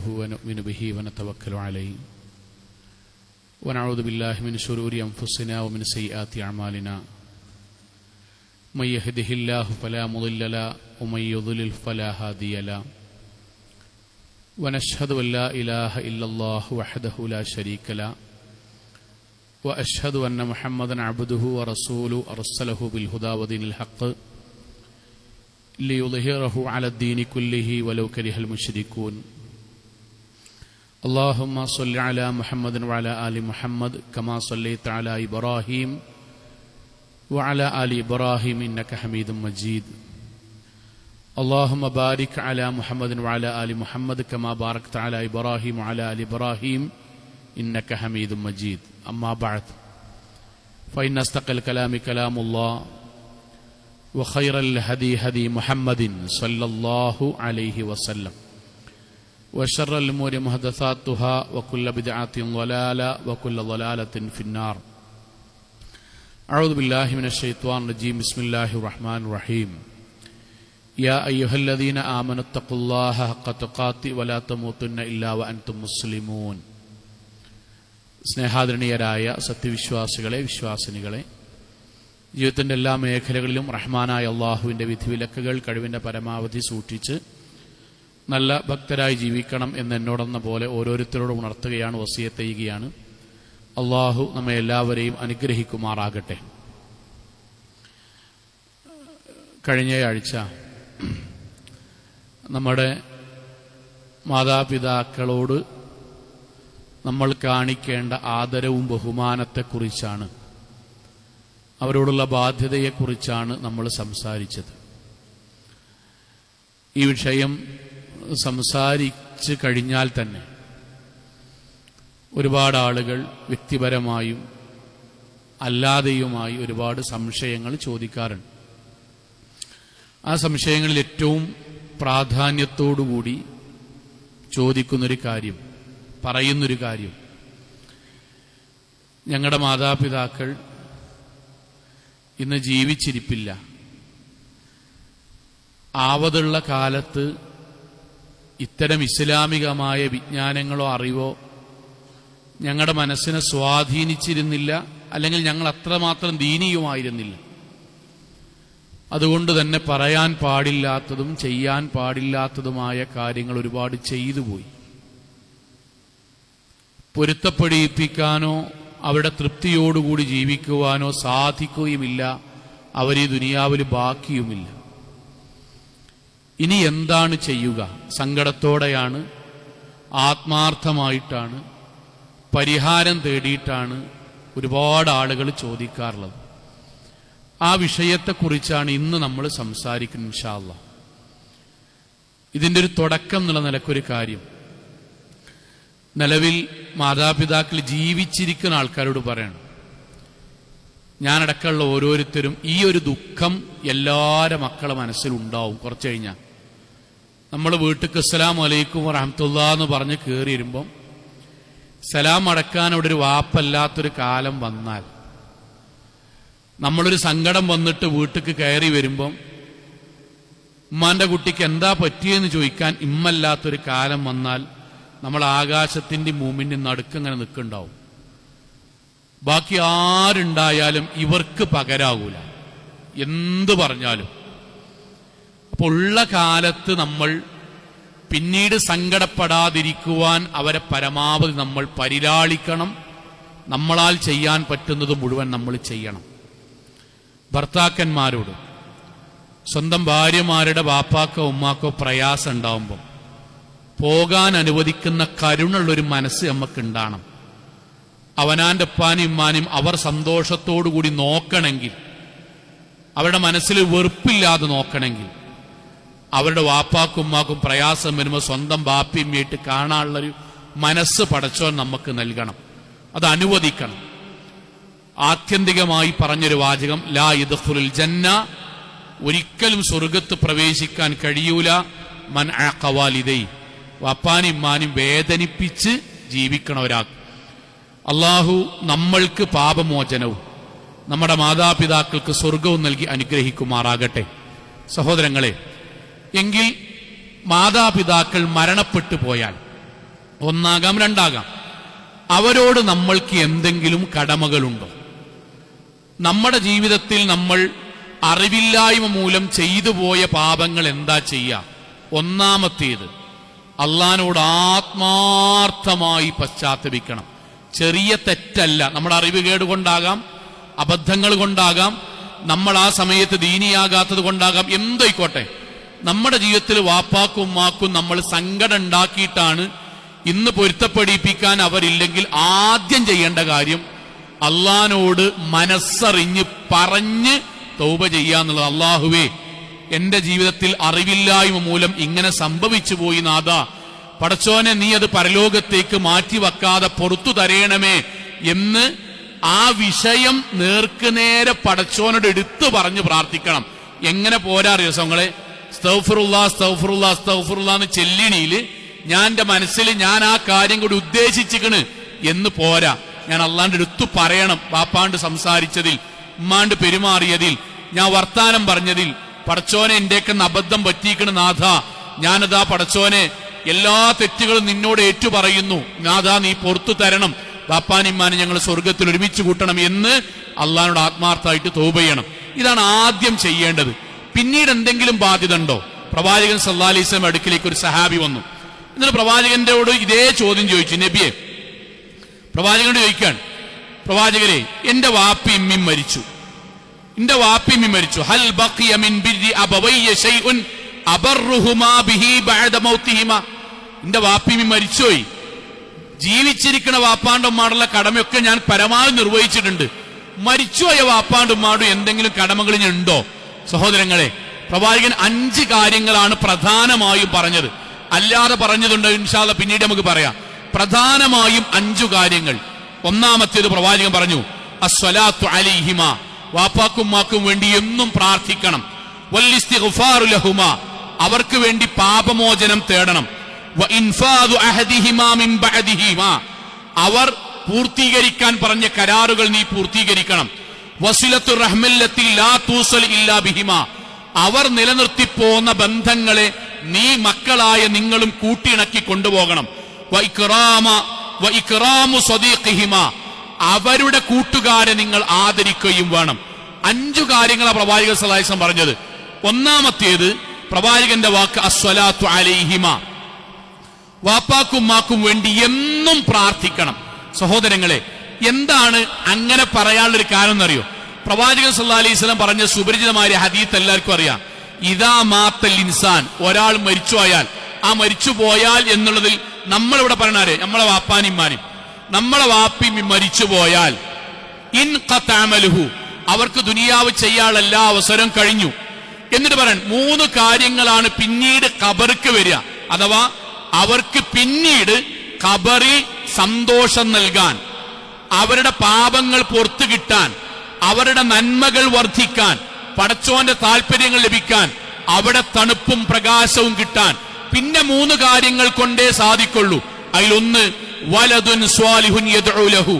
نستعينه ونؤمن به ونتوكل عليه ونعوذ بالله من شرور أنفسنا ومن سيئات أعمالنا من يهده الله فلا مضل له ومن يضلل فلا هادي له ونشهد أن لا إله إلا الله وحده لا شريك له وأشهد أن محمدا عبده ورسوله أرسله بالهدى ودين الحق ليظهره على الدين كله ولو كره المشركون اللهم صل على محمد وعلى آل محمد كما صليت على إبراهيم وعلى آل إبراهيم إنك حميد مجيد اللهم بارك على محمد وعلى آل محمد كما باركت على إبراهيم وعلى آل إبراهيم إنك حميد مجيد أما بعد فإن أصدق الكلام كلام الله وخير الهدي هدي محمد صلى الله عليه وسلم وشر الأمور محدثاتها وكل بدعة ضلالة وكل ضلالة في النار أعوذ بالله من الشيطان الرجيم بسم الله الرحمن الرحيم يا أيها الذين آمنوا اتقوا الله حق تقاته ولا تموتن إلا وأنتم مسلمون സ്നേഹാദരണീയരായ സത്യവിശ്വാസികളെ വിശ്വാസിനികളെ, ജീവിതത്തിൻ്റെ എല്ലാ മേഖലകളിലും റഹ്മാനായ അള്ളാഹുവിൻ്റെ വിധിവിലക്കുകൾ കഴിവിൻ്റെ പരമാവധി സൂക്ഷിച്ച് നല്ല ഭക്തരായി ജീവിക്കണം എന്നോടെന്ന പോലെ ഓരോരുത്തരോടും ഉണർത്തുകയാണ്, വസിയത്ത് ചെയ്യുകയാണ്. അള്ളാഹു നമ്മെ എല്ലാവരെയും അനുഗ്രഹിക്കുമാറാകട്ടെ. കഴിഞ്ഞയാഴ്ച നമ്മുടെ മാതാപിതാക്കളോട് നമ്മൾ കാണിക്കേണ്ട ആദരവും ബഹുമാനത്തെക്കുറിച്ചാണ്, അവരോടുള്ള ബാധ്യതയെക്കുറിച്ചാണ് നമ്മൾ സംസാരിച്ചത്. ഈ വിഷയം സംസാരിച്ച് കഴിഞ്ഞാൽ തന്നെ ഒരുപാട് ആളുകൾ വ്യക്തിപരമായും അല്ലാതെയുമായി ഒരുപാട് സംശയങ്ങൾ ചോദിക്കാറുണ്ട്. ആ സംശയങ്ങളിൽ ഏറ്റവും പ്രാധാന്യത്തോടുകൂടി ചോദിക്കുന്നൊരു കാര്യം, പറയുന്നൊരു കാര്യം, ഞങ്ങളുടെ മാതാപിതാക്കൾ ഇന്ന് ജീവിച്ചിരിപ്പില്ല. ആവതുള്ള കാലത്ത് ഇത്തരം ഇസ്ലാമികമായ വിജ്ഞാനങ്ങളോ അറിവോ ഞങ്ങളുടെ മനസ്സിനെ സ്വാധീനിച്ചിരുന്നില്ല, അല്ലെങ്കിൽ ഞങ്ങൾ അത്രമാത്രം ദീനീയമായിരുന്നില്ല. അതുകൊണ്ട് തന്നെ പറയാൻ പാടില്ലാത്തതും ചെയ്യാൻ പാടില്ലാത്തതുമായ കാര്യങ്ങൾ ഒരുപാട് ചെയ്തുപോയി. പൊരുത്തപ്പെടിപ്പിക്കാനോ അവരുടെ തൃപ്തിയോടുകൂടി ജീവിക്കുവാനോ സാധിക്കുകയുമില്ല. അവർ ഈ ദുനിയാവിൽ ബാക്കിയുമില്ല. ഇനി എന്താണ് ചെയ്യുക? സങ്കടത്തോടെയാണ്, ആത്മാർത്ഥമായിട്ടാണ്, പരിഹാരം തേടിയിട്ടാണ് ഒരുപാട് ആളുകൾ ചോദിക്കാറുള്ളത്. ആ വിഷയത്തെക്കുറിച്ചാണ് ഇന്ന് നമ്മൾ സംസാരിക്കുന്നത് ഇൻഷാ അല്ലാഹ്. ഇതിൻ്റെ ഒരു തുടക്കം എന്നുള്ള നിലക്കൊരു കാര്യം, നിലവിൽ മാതാപിതാക്കൾ ജീവിച്ചിരിക്കുന്ന ആൾക്കാരോട് പറയണം. ഞാനടക്കമുള്ള ഓരോരുത്തരും ഈ ഒരു ദുഃഖം എല്ലാവരുടെ മക്കളുടെ മനസ്സിലുണ്ടാവും. കുറച്ച് കഴിഞ്ഞാൽ നമ്മൾ വീട്ടിലേക്ക് അസ്സലാമു അലൈക്കും വറഹ്മത്തുള്ളാഹി എന്ന് പറഞ്ഞ് കയറി വരുമ്പം സലാം അടക്കാൻ അവിടെ ഒരു വാപ്പല്ലാത്തൊരു കാലം വന്നാൽ, നമ്മളൊരു സങ്കടം വന്നിട്ട് വീട്ടിലേക്ക് കയറി വരുമ്പം ഉമ്മാന്റെ കുട്ടിക്ക് എന്താ പറ്റിയെന്ന് ചോദിക്കാൻ ഇമ്മല്ലാത്തൊരു കാലം വന്നാൽ നമ്മൾ ആകാശത്തിന്റെ ഭൂമിന്റെ നടുക്കങ്ങനെ നിൽക്കുന്നുണ്ടാവും. ബാക്കി ആരുണ്ടായാലും ഇവർക്ക് പകരാകൂല, എന്ത് പറഞ്ഞാലും. അപ്പോൾ ഉള്ള കാലത്ത് നമ്മൾ പിന്നീട് സങ്കടപ്പെടാതിരിക്കുവാൻ അവരെ പരമാവധി നമ്മൾ പരിലാളിക്കണം. നമ്മളാൽ ചെയ്യാൻ പറ്റുന്നത് മുഴുവൻ നമ്മൾ ചെയ്യണം. ഭർത്താക്കന്മാരോട്, സ്വന്തം ഭാര്യമാരുടെ ബാപ്പാക്കോ ഉമ്മാക്കോ പ്രയാസം ഉണ്ടാവുമ്പോൾ പോകാൻ അനുവദിക്കുന്ന കരുണുള്ളൊരു മനസ്സ് നമുക്കുണ്ടാകണം. അവനാന്റെ ഉപ്പാനും ഉമ്മാനും അവർ സന്തോഷത്തോടുകൂടി നോക്കണമെങ്കിൽ, അവരുടെ മനസ്സിൽ വെറുപ്പില്ലാതെ നോക്കണമെങ്കിൽ, അവരുടെ വാപ്പാക്കും ഉമ്മാക്കും പ്രയാസം വരുമ്പോൾ സ്വന്തം ബാപ്പിയമ്മയായിട്ട് കാണാനുള്ളൊരു മനസ്സ് പടച്ചോൻ നമുക്ക് നൽകണം. അത് അനുവദിക്കണം. ആത്യന്തികമായി പറഞ്ഞൊരു വാചകം, ലാ യദ്ഖുലുൽ ജന്ന, ഒരിക്കലും സ്വർഗത്ത് പ്രവേശിക്കാൻ കഴിയൂല മൻ അഅഖ വാലിദൈ, വാപ്പാനും ഉമ്മാനും വേദനിപ്പിച്ച് ജീവിക്കണ ഒരാൾ. അള്ളാഹു നമ്മൾക്ക് പാപമോചനവും നമ്മുടെ മാതാപിതാക്കൾക്ക് സ്വർഗവും നൽകി അനുഗ്രഹിക്കുമാറാകട്ടെ. സഹോദരങ്ങളെ, എങ്കിൽ മാതാപിതാക്കൾ മരണപ്പെട്ടു പോയാൽ ഒന്നാകാം, രണ്ടാകാം. അവരോട് നമ്മൾക്ക് എന്തെങ്കിലും കടമകളുണ്ടോ? നമ്മുടെ ജീവിതത്തിൽ നമ്മൾ അറിവില്ലായ്മ മൂലം ചെയ്തു പോയ പാപങ്ങൾ എന്താ ചെയ്യുക? ഒന്നാമത്തേത്, അള്ളാഹിനോട് ആത്മാർത്ഥമായി പശ്ചാത്തപിക്കണം. ചെറിയ തെറ്റല്ല, നമ്മുടെ അറിവുകേട് കൊണ്ടാകാം, അബദ്ധങ്ങൾ കൊണ്ടാകാം, നമ്മൾ ആ സമയത്ത് ദീനിയാകാത്തത് കൊണ്ടാകാം, എന്തായിക്കോട്ടെ. നമ്മുടെ ജീവിതത്തിൽ വാപ്പാക്കും ഉമ്മാക്കും നമ്മൾ സങ്കടം ഉണ്ടാക്കിയിട്ടാണ് ഇന്ന് പൊരുത്തപ്പെടിപ്പിക്കാൻ അവരില്ലെങ്കിൽ ആദ്യം ചെയ്യേണ്ട കാര്യം അള്ളാഹിനോട് മനസ്സറിഞ്ഞ് പറഞ്ഞ് തൗബ ചെയ്യാന്നുള്ളത്. അള്ളാഹുവേ, എന്റെ ജീവിതത്തിൽ അറിവില്ലായ്മ മൂലം ഇങ്ങനെ സംഭവിച്ചു പോയി നാഥാ, പടച്ചോനെ നീ അത് പരലോകത്തേക്ക് മാറ്റിവെക്കാതെ പുറത്തു തരേണമേ എന്ന് ആ വിഷയം നേർക്കുനേരെ പടച്ചോനോട് എടുത്തു പറഞ്ഞ് പ്രാർത്ഥിക്കണം. എങ്ങനെ പോരാ ദിവസങ്ങളെ സ്തഗ്ഫിറുല്ലാ സ്തഗ്ഫിറുല്ലാ സ്തഗ്ഫിറുല്ലാ എന്ന് ചെല്ലിണിയില് ഞാൻ എന്റെ മനസ്സിൽ ഞാൻ ആ കാര്യം കൂടി ഉദ്ദേശിച്ചിക്കണ് എന്ന് പോരാ. ഞാൻ അള്ളാന്റെ അടുത്ത് പറയണം. വാപ്പാണ്ട് സംസാരിച്ചതിൽ, ഉമ്മാണ്ട് പെരുമാറിയതിൽ, ഞാൻ വർത്താനം പറഞ്ഞതിൽ പടച്ചോനെ എന്റെയൊക്കെ അബദ്ധം പറ്റിയിക്കണ് നാഥ, ഞാനതാ പടച്ചോനെ എല്ലാ തെറ്റുകളും നിന്നോട് ഏറ്റു പറയുന്നു നാഥ, നീ പുറത്തു തരണം, ബാപ്പാനിമ്മാനെ ഞങ്ങൾ സ്വർഗത്തിൽ ഒരുമിച്ച് കൂട്ടണം എന്ന് അള്ളാഹിനോട് ആത്മാർത്ഥമായിട്ട് തൗബ ചെയ്യണം. ഇതാണ് ആദ്യം ചെയ്യേണ്ടത്. പിന്നീട് എന്തെങ്കിലും ബാധ്യത ഉണ്ടോ? പ്രവാചകൻ സല്ലല്ലാഹു അലൈഹി വസല്ലം അടുക്കിലേക്ക് ഒരു സഹാബി വന്നു. എന്നിട്ട് പ്രവാചകന്റെയോട് ഇതേ ചോദ്യം ചോദിച്ചു. നബിയെ, പ്രവാചകനോട് ചോദിക്കാൻ, പ്രവാചകരെ എന്റെ വാപ്പിയമ്മയും മരിച്ചു, എന്റെ വാപ്പിയമ്മയും മരിച്ചു. ഹൽ ബഖിയ മിൻ ബിർരി അബവയ്യ ശൈഉൻ അബർറുഹുമാ ബിഹി ബഅദ മൗതിഹിമാ. എന്റെ വാപ്പിയമ്മയും മരിച്ചുപോയി, ജീവിച്ചിരിക്കുന്ന വാപ്പാണ്ടുമ്മാടുള്ള കടമയൊക്കെ ഞാൻ പരമാവധി നിർവഹിച്ചിട്ടുണ്ട്. മരിച്ചുപോയ വാപ്പാണ്ടുമ്മാടും എന്തെങ്കിലും കടമകൾ ഉണ്ടോ? സഹോദരങ്ങളെ, പ്രവാചകൻ 5 കാര്യങ്ങളാണ് പ്രധാനമായും പറഞ്ഞത്. അല്ലാതെ പറഞ്ഞതുണ്ട് ഇൻഷാ അല്ലാഹ് പിന്നീട് നമുക്ക് പറയാം. പ്രധാനമായും 5 കാര്യങ്ങൾ. ഒന്നാമത്തേത് പ്രവാചകൻ പറഞ്ഞു, അസ്സലാത്തു അലൈഹിമാ, വാപ്പാക്കും ഉമ്മാക്കും വേണ്ടി എന്നും പ്രാർത്ഥിക്കണം. വല്ലിസ്തിഗ്ഫാറു ലഹുമാ, അവർക്ക് വേണ്ടി പാപമോചനം തേടണം. വ ഇൻഫാദു അഹദിഹിമാ മിൻ ബഅദിഹിമാ, അവർ പൂർത്തീകരിക്കാൻ പറഞ്ഞ കരാറുകൾ നീ പൂർത്തീകരിക്കണം. വസിലത്തു റഹ്മല്ലത്തി ലാ തൂസൽ ഇല്ലാ ബിഹിമാ, അവർ നിലനിർത്തി പോന്ന ബന്ധങ്ങളെ നീ മക്കളായ നിങ്ങളും കൂട്ടിയിണക്കി കൊണ്ടുപോകണം. വ ഇക്റാമു സദീഖിഹിമാ, അവരുടെ കൂട്ടുകാരെ നിങ്ങൾ ആദരിക്കുകയും വേണം. 5 കാര്യങ്ങളാണ് പ്രവാചകൻ സല്ലല്ലാഹു അലൈഹി വസല്ലം പറഞ്ഞത്. ഒന്നാമത്തേത് പ്രവാചകന്റെ വാക്ക് അസ്സലാത്തു അലൈഹിമാ, വാപ്പാക്കും ഉമ്മാക്കും വേണ്ടി എന്നും പ്രാർത്ഥിക്കണം. സഹോദരങ്ങളെ, എന്താണ് അങ്ങനെ പറയാനുള്ളൊരു കാരണം എന്നറിയോ? പ്രവാചകൻ സല്ലല്ലാഹു അലൈഹി വസല്ലം പറഞ്ഞ സുപരിചിതമായ ഹദീസ് എല്ലാവർക്കും അറിയാം. ഇദാ മാത്തൽ ഇൻസാൻ, ഒരാൾ മരിച്ചുപോയാൽ, ആ മരിച്ചുപോയാൽ എന്നുള്ളതിൽ നമ്മളിവിടെ പറഞ്ഞാലേ നമ്മളെ വാപ്പാനിമ്മാനും നമ്മളെ വാപ്പിയും മരിച്ചുപോയാൽ ഇൻ ഖതഅമലുഹു, അവർക്ക് ദുനിയാവ് ചെയ്യാനുള്ള എല്ലാ അവസരം കഴിഞ്ഞു. എന്നിട്ട് പറയാൻ 3 കാര്യങ്ങളാണ് പിന്നീട് ഖബർക്ക് വരിക. അഥവാ അവർക്ക് പിന്നീട് ഖബറിൽ സന്തോഷം നൽകാൻ, അവരുടെ പാപങ്ങൾ പുറത്തു കിട്ടാൻ, അവരുടെ നന്മകൾ വർദ്ധിക്കാൻ, പടച്ചോന്റെ താല്പര്യങ്ങൾ ലഭിക്കാൻ, അവിടെ തണുപ്പും പ്രകാശവും കിട്ടാൻ പിന്നെ 3 കാര്യങ്ങൾ കൊണ്ടേ സാധിക്കുള്ളൂ. അതിലൊന്ന് വലദുൻ സ്വാലിഹുൻ യദ്ഉ ലഹു,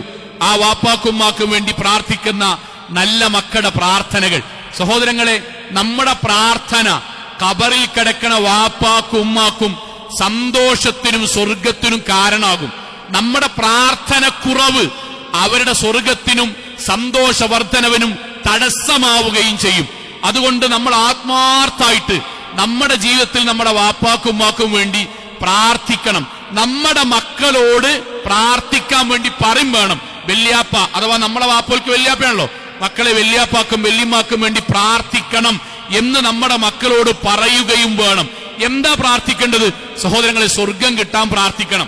ആ വാപ്പാക്കുമ്മാക്കും വേണ്ടി പ്രാർത്ഥിക്കുന്ന നല്ല മക്കളുടെ പ്രാർത്ഥനകൾ. സഹോദരങ്ങളെ, നമ്മുടെ പ്രാർത്ഥന ഖബറിൽ കിടക്കണ വാപ്പാക്കും ഉമ്മാക്കും സന്തോഷത്തിനും സ്വർഗത്തിനും കാരണമാകും. നമ്മുടെ പ്രാർത്ഥന കുറവ് അവരുടെ സ്വർഗത്തിനും സന്തോഷവർദ്ധനവിനും തടസ്സമാവുകയും ചെയ്യും. അതുകൊണ്ട് നമ്മൾ ആത്മാർത്ഥമായിട്ട് നമ്മുടെ ജീവിതത്തിൽ നമ്മുടെ വാപ്പാക്കും ഉമ്മാക്കും വേണ്ടി പ്രാർത്ഥിക്കണം. നമ്മുടെ മക്കളോട് പ്രാർത്ഥിക്കാൻ വേണ്ടി പറയും വേണം. വല്യാപ്പ അഥവാ നമ്മളെ വാപ്പകൾക്ക് വല്യാപ്പയാണല്ലോ, മക്കളെ വല്യാപ്പാക്കും വല്യമ്മാക്കും വേണ്ടി പ്രാർത്ഥിക്കണം എന്ന് നമ്മുടെ മക്കളോട് പറയുകയും വേണം. എന്താ പ്രാർത്ഥിക്കേണ്ടത് സഹോദരങ്ങളെ? സ്വർഗം കിട്ടാൻ പ്രാർത്ഥിക്കണം,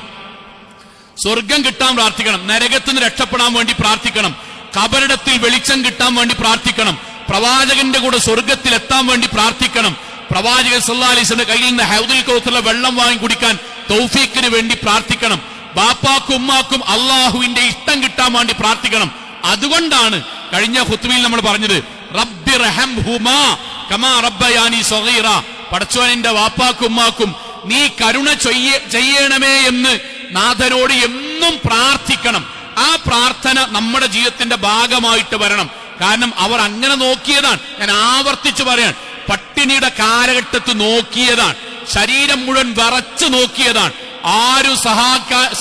സ്വർഗം കിട്ടാൻ പ്രാർത്ഥിക്കണം, നരകത്തിൽ നിന്ന് രക്ഷപ്പെടാൻ വേണ്ടി പ്രാർത്ഥിക്കണം, ഖബറിടത്തിൽ വെളിച്ചം കിട്ടാൻ വേണ്ടി പ്രാർത്ഥിക്കണം, പ്രവാചകന്റെ കൂടെ സ്വർഗത്തിൽ എത്താൻ വേണ്ടി പ്രാർത്ഥിക്കണം, പ്രവാചകൻ സല്ലല്ലാഹു അലൈഹി വസല്ലം കയ്യിൽ നിന്ന് ഹൗദുൽ കൗസറിലെ വെള്ളം വാങ്ങി കുടിക്കാൻ തൗഫീഖിന് വേണ്ടി പ്രാർത്ഥിക്കണം, ബാപ്പാക്കും ഉമ്മാക്കും അള്ളാഹുവിന്റെ ഇഷ്ടം കിട്ടാൻ വേണ്ടി പ്രാർത്ഥിക്കണം. അതുകൊണ്ടാണ് കഴിഞ്ഞ ഖുത്ബയിൽ നമ്മൾ പറഞ്ഞത് റബ്ബി റഹംഹുമാ കമാ റബ്ബയാനി സഗീറ, പടച്ചോനിന്റെ വാപ്പാക്കും ഉമ്മാക്കും നീ കരുണ ചെയ്യണമേ എന്ന് നാഥനോട് എന്നും പ്രാർത്ഥിക്കണം. ആ പ്രാർത്ഥന നമ്മുടെ ജീവിതത്തിന്റെ ഭാഗമായിട്ട് വരണം. കാരണം അവർ അങ്ങനെ നോക്കിയതാണ്. ഞാൻ ആവർത്തിച്ചു പറയാൻ, പട്ടിണിയുടെ കാലഘട്ടത്ത് നോക്കിയതാണ്, ശരീരം മുഴുവൻ വിറച്ചു നോക്കിയതാണ്. ആരും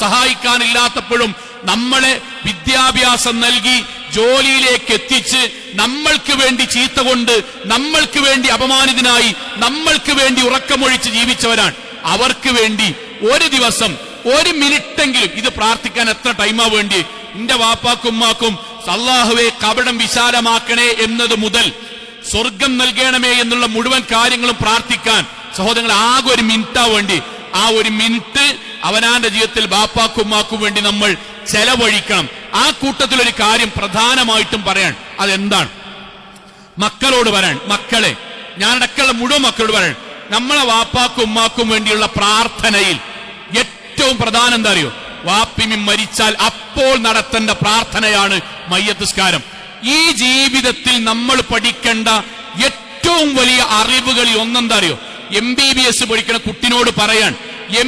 സഹായിക്കാനില്ലാത്തപ്പോഴും നമ്മളെ വിദ്യാഭ്യാസം നൽകി ജോലിയിലേക്ക് എത്തിച്ച് നമ്മൾക്ക് വേണ്ടി ചീത്ത കൊണ്ട്, നമ്മൾക്ക് വേണ്ടി അപമാനിതനായി, നമ്മൾക്ക് വേണ്ടി ഉറക്കമൊഴിച്ച് ജീവിച്ചവരാണ്. അവർക്ക് വേണ്ടി ഒരു ദിവസം 1 മിനിറ്റെങ്കിലും ഇത് പ്രാർത്ഥിക്കാൻ എത്ര ടൈമാ വേണ്ടി? എന്റെ വാപ്പാക്കും ഉമ്മാക്കും അല്ലാഹുവേ കബടം വിശാലമാക്കണേ എന്നത് മുതൽ സ്വർഗം നൽകണമേ എന്നുള്ള മുഴുവൻ കാര്യങ്ങളും പ്രാർത്ഥിക്കാൻ സഹോദരങ്ങൾ ആകെ 1 മിനിറ്റാ വേണ്ടി. ആ 1 മിനിറ്റ് അവനാന്റെ ജീവിതത്തിൽ ബാപ്പാക്കും ഉമ്മാക്കും വേണ്ടി നമ്മൾ ചെലവഴിക്കണം. ആ കൂട്ടത്തിലൊരു കാര്യം പ്രധാനമായിട്ടും പറയാൻ, അതെന്താണ്? മക്കളോട് പറയാൻ. മക്കളെ, ഞാനടക്കമുള്ള മുഴുവൻ മക്കളോട് പറയാൻ, നമ്മളെ വാപ്പാക്കും ഉമ്മാക്കും വേണ്ടിയുള്ള പ്രാർത്ഥനയിൽ ഏറ്റവും പ്രധാനം എന്താ അറിയോ? വാപ്പിമി മരിച്ചാൽ അപ്പോൾ നടത്തേണ്ട പ്രാർത്ഥനയാണ് മയ്യത്ത് നിസ്കാരം. ഈ ജീവിതത്തിൽ നമ്മൾ പഠിക്കേണ്ട ഏറ്റവും വലിയ അറിവുകളിൽ ഒന്നെന്താ അറിയോ? MBBS പഠിക്കുന്ന കുട്ടിനോട് പറയാൻ,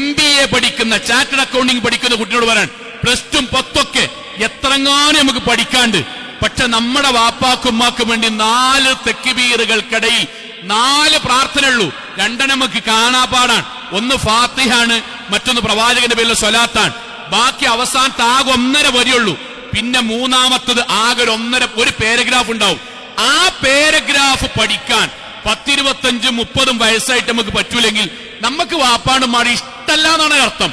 MBA പഠിക്കുന്ന ചാർട്ടേഡ് അക്കൗണ്ടിങ് പഠിക്കുന്ന കുട്ടിനോട് പറയാൻ, +2 10 എത്രങ്ങാനും നമുക്ക് പഠിക്കാണ്ട്. പക്ഷെ നമ്മുടെ വാപ്പാക്കും ഉമ്മാക്കും വേണ്ടി 4 തക്ബീറുകൾക്കിടയിൽ 4 പ്രാർത്ഥനയുള്ളൂ. 2 നമുക്ക് കാണാപ്പാടാണ്. ഒന്ന് ഫാത്തിഹാണ്, മറ്റൊന്ന് പ്രവാചകന്റെ പേരിലെ സ്വലാത്താണ്. ബാക്കി അവസാനത്തെ ആകെ 1.5 വരിയുള്ളൂ. പിന്നെ മൂന്നാമത്തത് ആകെ 1 പാരഗ്രാഫ് ഉണ്ടാവും. ആ പാരഗ്രാഫ് പഠിക്കാൻ 10, 25, 30 വയസ്സായിട്ട് നമുക്ക് പറ്റൂലെങ്കിൽ നമുക്ക് വാപ്പാടും മാടി ഇഷ്ടല്ല എന്നാണ് അർത്ഥം.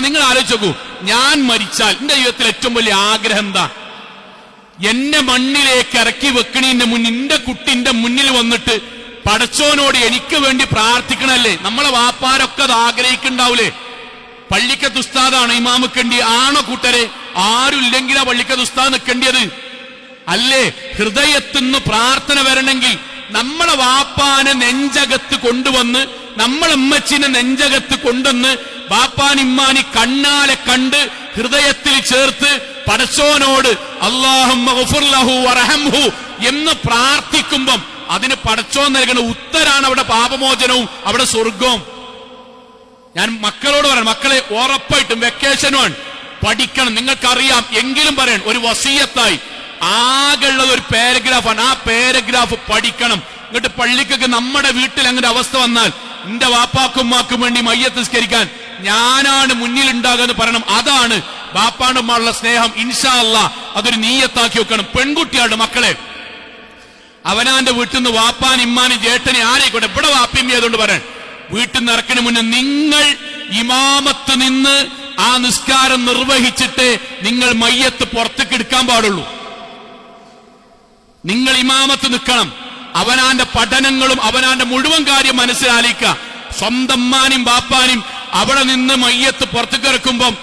നിങ്ങൾ ആലോചിച്ച് നോക്കൂ, ഞാൻ മരിച്ചാൽ എന്റെ ജീവിതത്തിൽ ഏറ്റവും വലിയ ആഗ്രഹം എന്താ? എന്നെ മണ്ണിലേക്ക് ഇറക്കി വെക്കണതിന്റെ മുന്നിൽ എന്റെ കുട്ടിന്റെ മുന്നിൽ വന്നിട്ട് പടച്ചോനോട് എനിക്ക് വേണ്ടി പ്രാർത്ഥിക്കണല്ലേ. നമ്മളെ വാപ്പാരൊക്കെ അത് ആഗ്രഹിക്കുന്നുണ്ടാവൂലേ? പള്ളിക്കത്ത് ഉസ്താദാണ് ഇമാം നിൽക്കേണ്ടി ആണോ കൂട്ടരെ? ആരും ഇല്ലെങ്കിലാ പള്ളിക്കത്ത് ഉസ്താദ് നിൽക്കേണ്ടിയത് അല്ലേ? ഹൃദയത്തിന്ന് പ്രാർത്ഥന വരണമെങ്കിൽ നമ്മളെ വാപ്പാനെ നെഞ്ചകത്ത് കൊണ്ടുവന്ന്, നമ്മളെ ഉമ്മച്ചിനെ നെഞ്ചകത്ത് കൊണ്ടുവന്ന് ബാപ്പാൻ ഇമ്മാനി കണ്ണാലെ കണ്ട് ഹൃദയത്തിൽ ചേർത്ത് പടച്ചോനോട് അല്ലാഹുമ്മ ഗഫിർ ലഹു വറഹംഹു എന്ന് പ്രാർത്ഥിക്കുമ്പം അതിന് പടച്ചോൻ നൽകുന്ന ഉത്തരാണ് അവിടെ പാപമോചനവും അവിടെ സ്വർഗവും. ഞാൻ മക്കളോട് പറയാം, മക്കളെ ഉറപ്പായിട്ടും വെക്കേഷനുമാണ്, പഠിക്കണം. നിങ്ങൾക്കറിയാം എങ്കിലും പറയാൻ ഒരു വസിയത്തായി ആകെയുള്ളത് ഒരു പാരഗ്രാഫാണ്. ആ പാരഗ്രാഫ് പഠിക്കണം. എന്നിട്ട് പള്ളിക്കൊക്കെ നമ്മുടെ വീട്ടിൽ അങ്ങനെ അവസ്ഥ വന്നാൽ എന്റെ വാപ്പാക്കും ഉമ്മാക്കും വേണ്ടി മയ്യത്ത് നിസ്കരിക്കാൻ ഞാനാണ് മുന്നിൽ ഉണ്ടാകുമെന്ന് പറയണം. അതാണ് ബാപ്പാണ്ടുമ്മാളുള്ള സ്നേഹം. ഇൻഷാ അല്ലാഹ് അതൊരു നീയത്താക്കി വെക്കണം. പെൺകുട്ടികളുടെ മക്കളെ, അവനാന്റെ വീട്ടിൽ നിന്ന് വാപ്പാൻ ഇമ്മാനും ജേട്ടനെ ആരെയിക്കോട്ടെ, ഇവിടെ വാപ്പിയും ചെയ്തുകൊണ്ട് പറയാൻ, വീട്ടിൽ നിന്ന് ഇറക്കിന് മുന്നേ നിങ്ങൾ ഇമാമത്ത് നിന്ന് ആ നിസ്കാരം നിർവഹിച്ചിട്ട് നിങ്ങൾ മയ്യത്ത് പുറത്തേക്ക് എടുക്കാൻ പാടുള്ളൂ. നിങ്ങൾ ഇമാമത്ത് നിൽക്കണം. അവനാന്റെ പഠനങ്ങളും അവനാന്റെ മുഴുവൻ കാര്യം മനസ്സിലാക്കുക. സ്വന്തം ഉമ്മാനും ബാപ്പാനും അവിടെ നിന്ന് മയ്യത്ത് പുറത്തേക്ക് ഇറക്കുമ്പം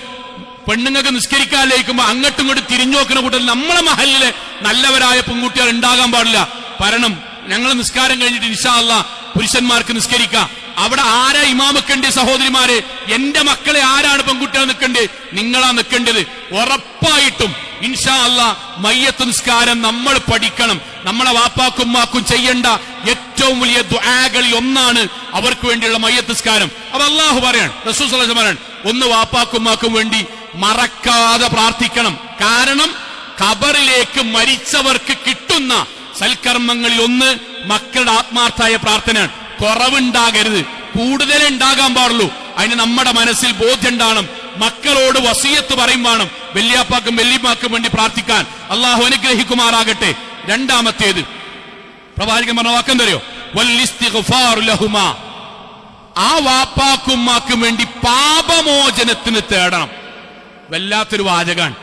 പെണ്ണുങ്ങൾക്ക് നിസ്കരിക്കാനിലേക്കുമ്പോ അങ്ങോട്ടും ഇങ്ങോട്ടും തിരിഞ്ഞു നോക്കുന്ന കൂട്ടത്തിൽ നമ്മളെ മഹലിലെ നല്ലവരായ പെൺകുട്ടികൾ ഉണ്ടാകാൻ പാടില്ല. കാരണം ഞങ്ങൾ നിസ്കാരം കഴിഞ്ഞിട്ട് ഇൻഷാ അല്ലാഹ് പുരുഷന്മാർക്ക് നിസ്കരിക്കാം. അവിടെ ആരാ ഇമാമക്കേണ്ടി? സഹോദരിമാരെ, എന്റെ മക്കളെ ആരാണ് പെൺകുട്ടികൾ നിൽക്കേണ്ടത്? നിങ്ങളാ നിൽക്കേണ്ടത്. ഉറപ്പായിട്ടും ഇൻഷാ അല്ലാഹ് മയ്യത്ത് നിസ്കാരം നമ്മൾ പഠിക്കണം. നമ്മളെ വാപ്പാക്കും ഉമ്മാക്കും ചെയ്യേണ്ട ഏറ്റവും വലിയ ദുആകളിൽ ഒന്നാണ് അവർക്ക് വേണ്ടിയുള്ള മയ്യത്ത് നിസ്കാരം. അപ്പൊ അല്ലാഹു പറയാണ്, റസൂൽ സ്വല്ലല്ലാഹു അലൈഹി വസല്ലം പറയാണ്, ഒന്ന് വാപ്പാക്കും ഉമ്മാക്കും വേണ്ടി മറക്കാതെ പ്രാർത്ഥിക്കണം. കാരണം ഖബറിലേക്ക് മരിച്ചവർക്ക് കിട്ടുന്ന സൽക്കർമ്മങ്ങളിൽ ഒന്ന് മക്കളുടെ ആത്മാർത്ഥായ പ്രാർത്ഥനയാണ്. കുറവുണ്ടാകരുത്, കൂടുതലേ ഉണ്ടാകാൻ പാടുള്ളൂ. അതിന് നമ്മുടെ മനസ്സിൽ ബോധ്യം ഉണ്ടാകണം. മക്കളോട് വസിയത്ത് പറയും വേണം, വല്യാപ്പാക്കും വല്യമ്മാക്കും വേണ്ടി പ്രാർത്ഥിക്കാൻ. അള്ളാഹു അനുഗ്രഹിക്കുമാറാകട്ടെ. രണ്ടാമത്തേത് പ്രവാചകൻ പറഞ്ഞ വാക്കെന്തറിയോ? വല്ലിസ്തിഗ്ഫാറു ലഹുമാ. ആ വാപ്പാക്കും ഉമ്മാക്കും വേണ്ടി പാപമോചനത്തിന് തേടണം. വല്ലാത്തൊരു വാചകാണ്.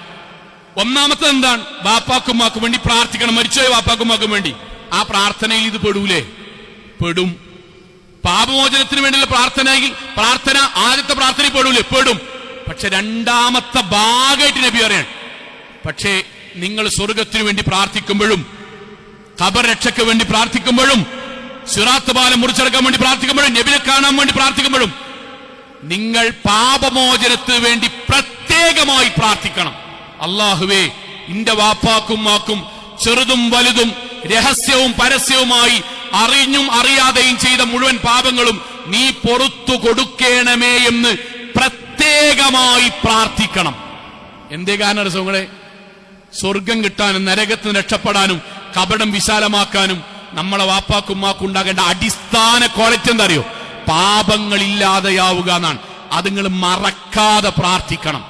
ഒന്നാമത്തെ എന്താണ്? ബാപ്പാക്കും ഉമ്മാക്കും വേണ്ടി പ്രാർത്ഥിക്കണം. മരിച്ചുപോയ വാപ്പാക്കും ഉമ്മാക്കും വേണ്ടി. ആ പ്രാർത്ഥനയിൽ ഇത് പെടൂലേ? പെടും. പാപമോചനത്തിന് വേണ്ടിയുള്ള പ്രാർത്ഥന ആദ്യത്തെ പ്രാർത്ഥനയിൽ പെടൂലേ? പെടും. പക്ഷെ രണ്ടാമത്തെ ഭാഗമായിട്ട് നബി പറയാണ്, പക്ഷേ നിങ്ങൾ സ്വർഗത്തിന് വേണ്ടി പ്രാർത്ഥിക്കുമ്പോഴും ഖബർ രക്ഷയ്ക്ക് വേണ്ടി പ്രാർത്ഥിക്കുമ്പോഴും സിറാത്ത് പാലം മുറിച്ചെടുക്കാൻ വേണ്ടി പ്രാർത്ഥിക്കുമ്പോഴും നബിയെ കാണാൻ വേണ്ടി പ്രാർത്ഥിക്കുമ്പോഴും നിങ്ങൾ പാപമോചനത്തിന് വേണ്ടി പ്രത്യേകമായി പ്രാർത്ഥിക്കണം. അല്ലാഹുവേ, ഇന്റെ വാപ്പാക്കും മാക്കും ചെറുതും വലുതും രഹസ്യവും പരസ്യവുമായി അറിഞ്ഞും അറിയാതെയും ചെയ്ത മുഴുവൻ പാപങ്ങളും നീ പൊറുത്തു കൊടുക്കണമേ എന്ന് പ്രത്യേകമായി പ്രാർത്ഥിക്കണം. എന്തേ കാരണം സുഹൃങ്ങളെ? സ്വർഗം കിട്ടാനും നരകത്തിന് രക്ഷപ്പെടാനും കപടം വിശാലമാക്കാനും നമ്മളെ വാപ്പാക്കും മാക്കും ഉണ്ടാകേണ്ട അടിസ്ഥാന ക്വാളിറ്റി എന്താ അറിയോ? പാപങ്ങളില്ലാതെയാവുക എന്നാണ്. അത് നിങ്ങൾ മറക്കാതെ പ്രാർത്ഥിക്കണം.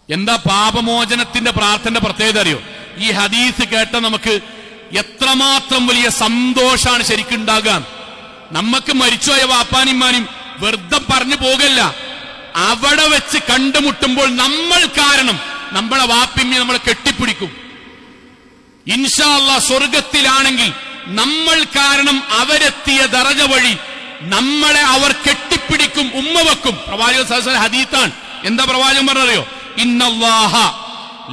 എന്താ പാപമോചനത്തിന്റെ പ്രാർത്ഥനയുടെ പ്രത്യേകത അറിയോ? ഈ ഹദീസ് കേട്ട നമുക്ക് എത്രമാത്രം വലിയ സന്തോഷാണ് ശരിക്കും ഉണ്ടാകുക. നമുക്ക് മരിച്ചുപോയ വാപ്പാനിമാനും വെറുതെ പറഞ്ഞു പോകല്ല, അവിടെ വെച്ച് കണ്ടുമുട്ടുമ്പോൾ നമ്മൾ കാരണം നമ്മളെ വാപ്പിമ്മി നമ്മളെ കെട്ടിപ്പിടിക്കും. ഇൻഷാ അല്ലാഹ് സ്വർഗത്തിലാണെങ്കിൽ നമ്മൾ കാരണം അവരെത്തിയ ദറജ വഴി നമ്മളെ അവർ കെട്ടിപ്പിടിക്കും, ഉമ്മ വെക്കും. പ്രവാചകൻ സല്ലല്ലാഹു അലൈഹി വസല്ലം ഹദീസാണ്. എന്താ പ്രവാചകൻ പറഞ്ഞറിയോ? ഇന്നല്ലാഹ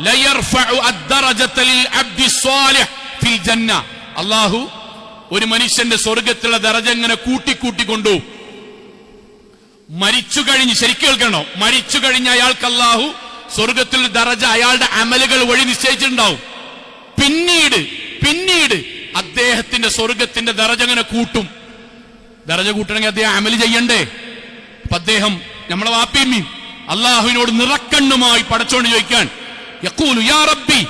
ലയർഫഉ അദ്ദറജത ലിൽ അബ്ദി സ്വാലിഹ് ഫിൽ ജന്ന. അല്ലാഹു ഒരു മനുഷ്യന്റെ സ്വർഗത്തിലുള്ള ദറജ ഇങ്ങനെ കൂട്ടിക്കൊണ്ടുപോകും. മരിച്ചു കഴിഞ്ഞ്, ശരിക്കും കേൾക്കണോ, മരിച്ചു കഴിഞ്ഞ അയാൾക്ക് അല്ലാഹു സ്വർഗത്തിലുള്ള ദറജ അയാളുടെ അമലുകൾ വഴി നിശ്ചയിച്ചിട്ടുണ്ടാവും. പിന്നീട് അദ്ദേഹത്തിന്റെ സ്വർഗത്തിന്റെ ദറജ ഇങ്ങനെ കൂട്ടും. ദറജ കൂട്ടണമെങ്കിൽ അദ്ദേഹം അമല് ചെയ്യണ്ടേ? അപ്പൊ അദ്ദേഹം നമ്മളെ വാപ്പിയമ്മയും അള്ളാഹുവിനോട് നിറക്കണ്ണുമായി പടച്ചോണ്ട് ചോദിക്കാൻ, യഖൂലു യാ റബ്ബി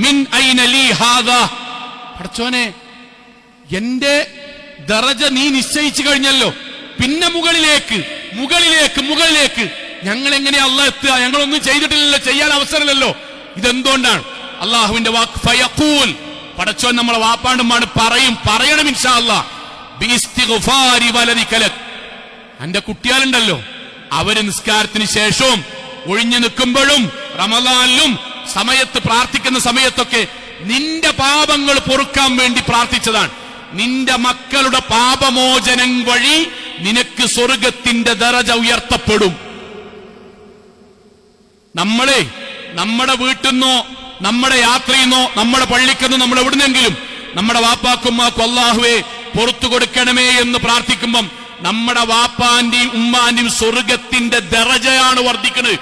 മിൻ ഐന ലീ ഹാദാ. പടച്ചോനെ, എന്റെ ദറജ നീ നിശ്ചയിച്ചു കഴിഞ്ഞല്ലോ, പിന്നെ മുകളിലേക്ക് ഞങ്ങൾ എങ്ങനെയാ അള്ളാഹ് എത്തുക? ഞങ്ങളൊന്നും ചെയ്തിട്ടില്ലല്ലോ, ചെയ്യാൻ അവസരമില്ലല്ലോ. ഇതെന്തുകൊണ്ടാണ്? അള്ളാഹുവിന്റെ വാക്ക് ഫയഖൂൽ, പടച്ചോൻ നമ്മളെ വാപ്പാണ്ടുമാണ് പറയണം ഇൻഷാ അല്ലാഹ്, ബിഇസ്തിഗ്ഫാരി വലദിക ലക്. അന്റെ കുട്ടിയാലുണ്ടല്ലോ, അവര് നിസ്കാരത്തിന് ശേഷവും ഒഴിഞ്ഞു നിൽക്കുമ്പോഴും റമദാനിലും സമയത്ത് പ്രാർത്ഥിക്കുന്ന സമയത്തൊക്കെ നിന്റെ പാപങ്ങൾ പൊറുക്കാൻ വേണ്ടി പ്രാർത്ഥിച്ചതാണ്. നിന്റെ മക്കളുടെ പാപമോചനം വഴി നിനക്ക് സ്വർഗത്തിന്റെ ദറജ ഉയർത്തപ്പെടും. നമ്മളെ നമ്മുടെ വീട്ടിൽ നിന്നോ നമ്മുടെ യാത്രയിൽ നിന്നോ നമ്മുടെ പള്ളിക്കെന്നോ നമ്മൾ എവിടുന്നെങ്കിലും നമ്മുടെ വാപ്പാക്കുമ്മാക്കും അല്ലാഹുവേ പുറത്തു കൊടുക്കണമേ എന്ന് പ്രാർത്ഥിക്കുമ്പം നമ്മുടെ വാപ്പാന്റെയും ഉമ്മാന്റെയും സ്വർഗത്തിന്റെ ദറജയാണ് വർദ്ധിക്കുന്നത്.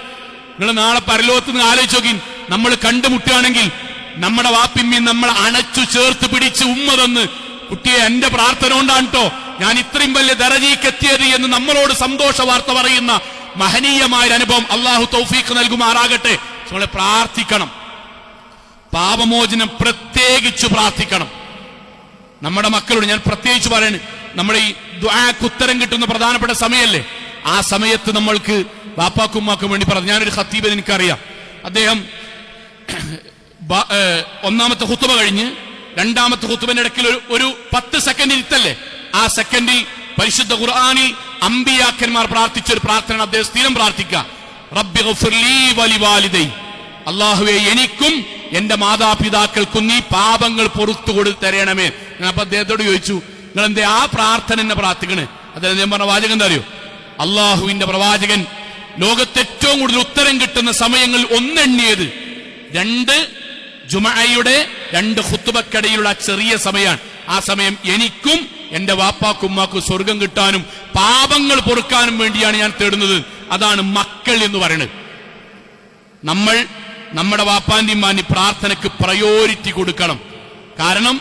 നിങ്ങൾ നാളെ പരലോകത്ത് നിന്ന് ആലോചിച്ച് നോക്കി, നമ്മൾ കണ്ടുമുട്ടുകയാണെങ്കിൽ നമ്മുടെ വാപ്പിമ്മയും നമ്മൾ അണച്ചു ചേർത്ത് പിടിച്ച് ഉമ്മ തന്ന്, കുട്ടിയെ എന്റെ പ്രാർത്ഥന കൊണ്ടാണ് കേട്ടോ ഞാൻ ഇത്രയും വലിയ ദറജയ്ക്ക് എത്തിയത് എന്ന് നമ്മളോട് സന്തോഷ വാർത്ത പറയുന്ന മഹനീയമായ അനുഭവം അള്ളാഹു തൗഫീഖ് നൽകുമാറാകട്ടെ. നമ്മളെ പ്രാർത്ഥിക്കണം, പാപമോചനം പ്രത്യേകിച്ച് പ്രാർത്ഥിക്കണം. നമ്മുടെ മക്കളോട് ഞാൻ പ്രത്യേകിച്ച് പറയണേ, നമ്മുടെ ഈ ദുആക്ക് ഉത്തരം കിട്ടുന്ന പ്രധാനപ്പെട്ട സമയമല്ലേ, ആ സമയത്ത് നമ്മൾക്ക് ബാപ്പാക്കും ഉമ്മാക്കും വേണ്ടി പറഞ്ഞു. ഞാനൊരു ഖത്തീബ് എനിക്കറിയാം, അദ്ദേഹം ഒന്നാമത്തെ ഖുത്ബ കഴിഞ്ഞ് രണ്ടാമത്തെ ഖുത്ബന്റെ ഇടയ്ക്കിൽ ഒരു 10 സെക്കൻഡ് ഇരുത്തല്ലേ, ആ സെക്കൻഡിൽ പരിശുദ്ധ ഖുർആനിൽ അമ്പിയാക്കന്മാർ പ്രാർത്ഥിച്ച ഒരു പ്രാർത്ഥന അദ്ദേഹം സ്ഥിരം പ്രാർത്ഥിക്കുക, റബ്ബി ഗഫിർലി വലിവാലിദൈ, അല്ലാഹുവേ എനിക്കും എന്റെ മാതാപിതാക്കൾക്കും നീ പാപങ്ങൾ പൊറുത്തു കൊടുത്തു തരണമേ. ഞാൻ അപ്പൊ അദ്ദേഹത്തോട് ചോദിച്ചു, നിങ്ങൾ എന്തേ ആ പ്രാർത്ഥന എന്നെ പ്രാർത്ഥിക്കണേ? അദ്ദേഹം പറഞ്ഞ വാചകം എന്താ അറിയോ? അള്ളാഹുവിന്റെ പ്രവാചകൻ ലോകത്ത് ഏറ്റവും കൂടുതൽ ഉത്തരം കിട്ടുന്ന സമയങ്ങൾ ഒന്നെണ്ണിയത് 2 ജുമഅയുടെ 2 ഖുത്ബക്കിടയിലുള്ള ചെറിയ സമയമാണ്. ആ സമയം എനിക്കും എന്റെ വാപ്പാക്കും ഉമ്മാക്കും സ്വർഗം കിട്ടാനും പാപങ്ങൾ പൊറുക്കാനും വേണ്ടിയാണ് ഞാൻ തേടുന്നത്. അതാണ് മക്കൾ എന്ന് പറയുന്നത്. നമ്മൾ നമ്മുടെ വാപ്പാന്റെ ഉമ്മാന്റെ പ്രാർത്ഥനയ്ക്ക് പ്രയോറിറ്റി കൊടുക്കണം. കാരണം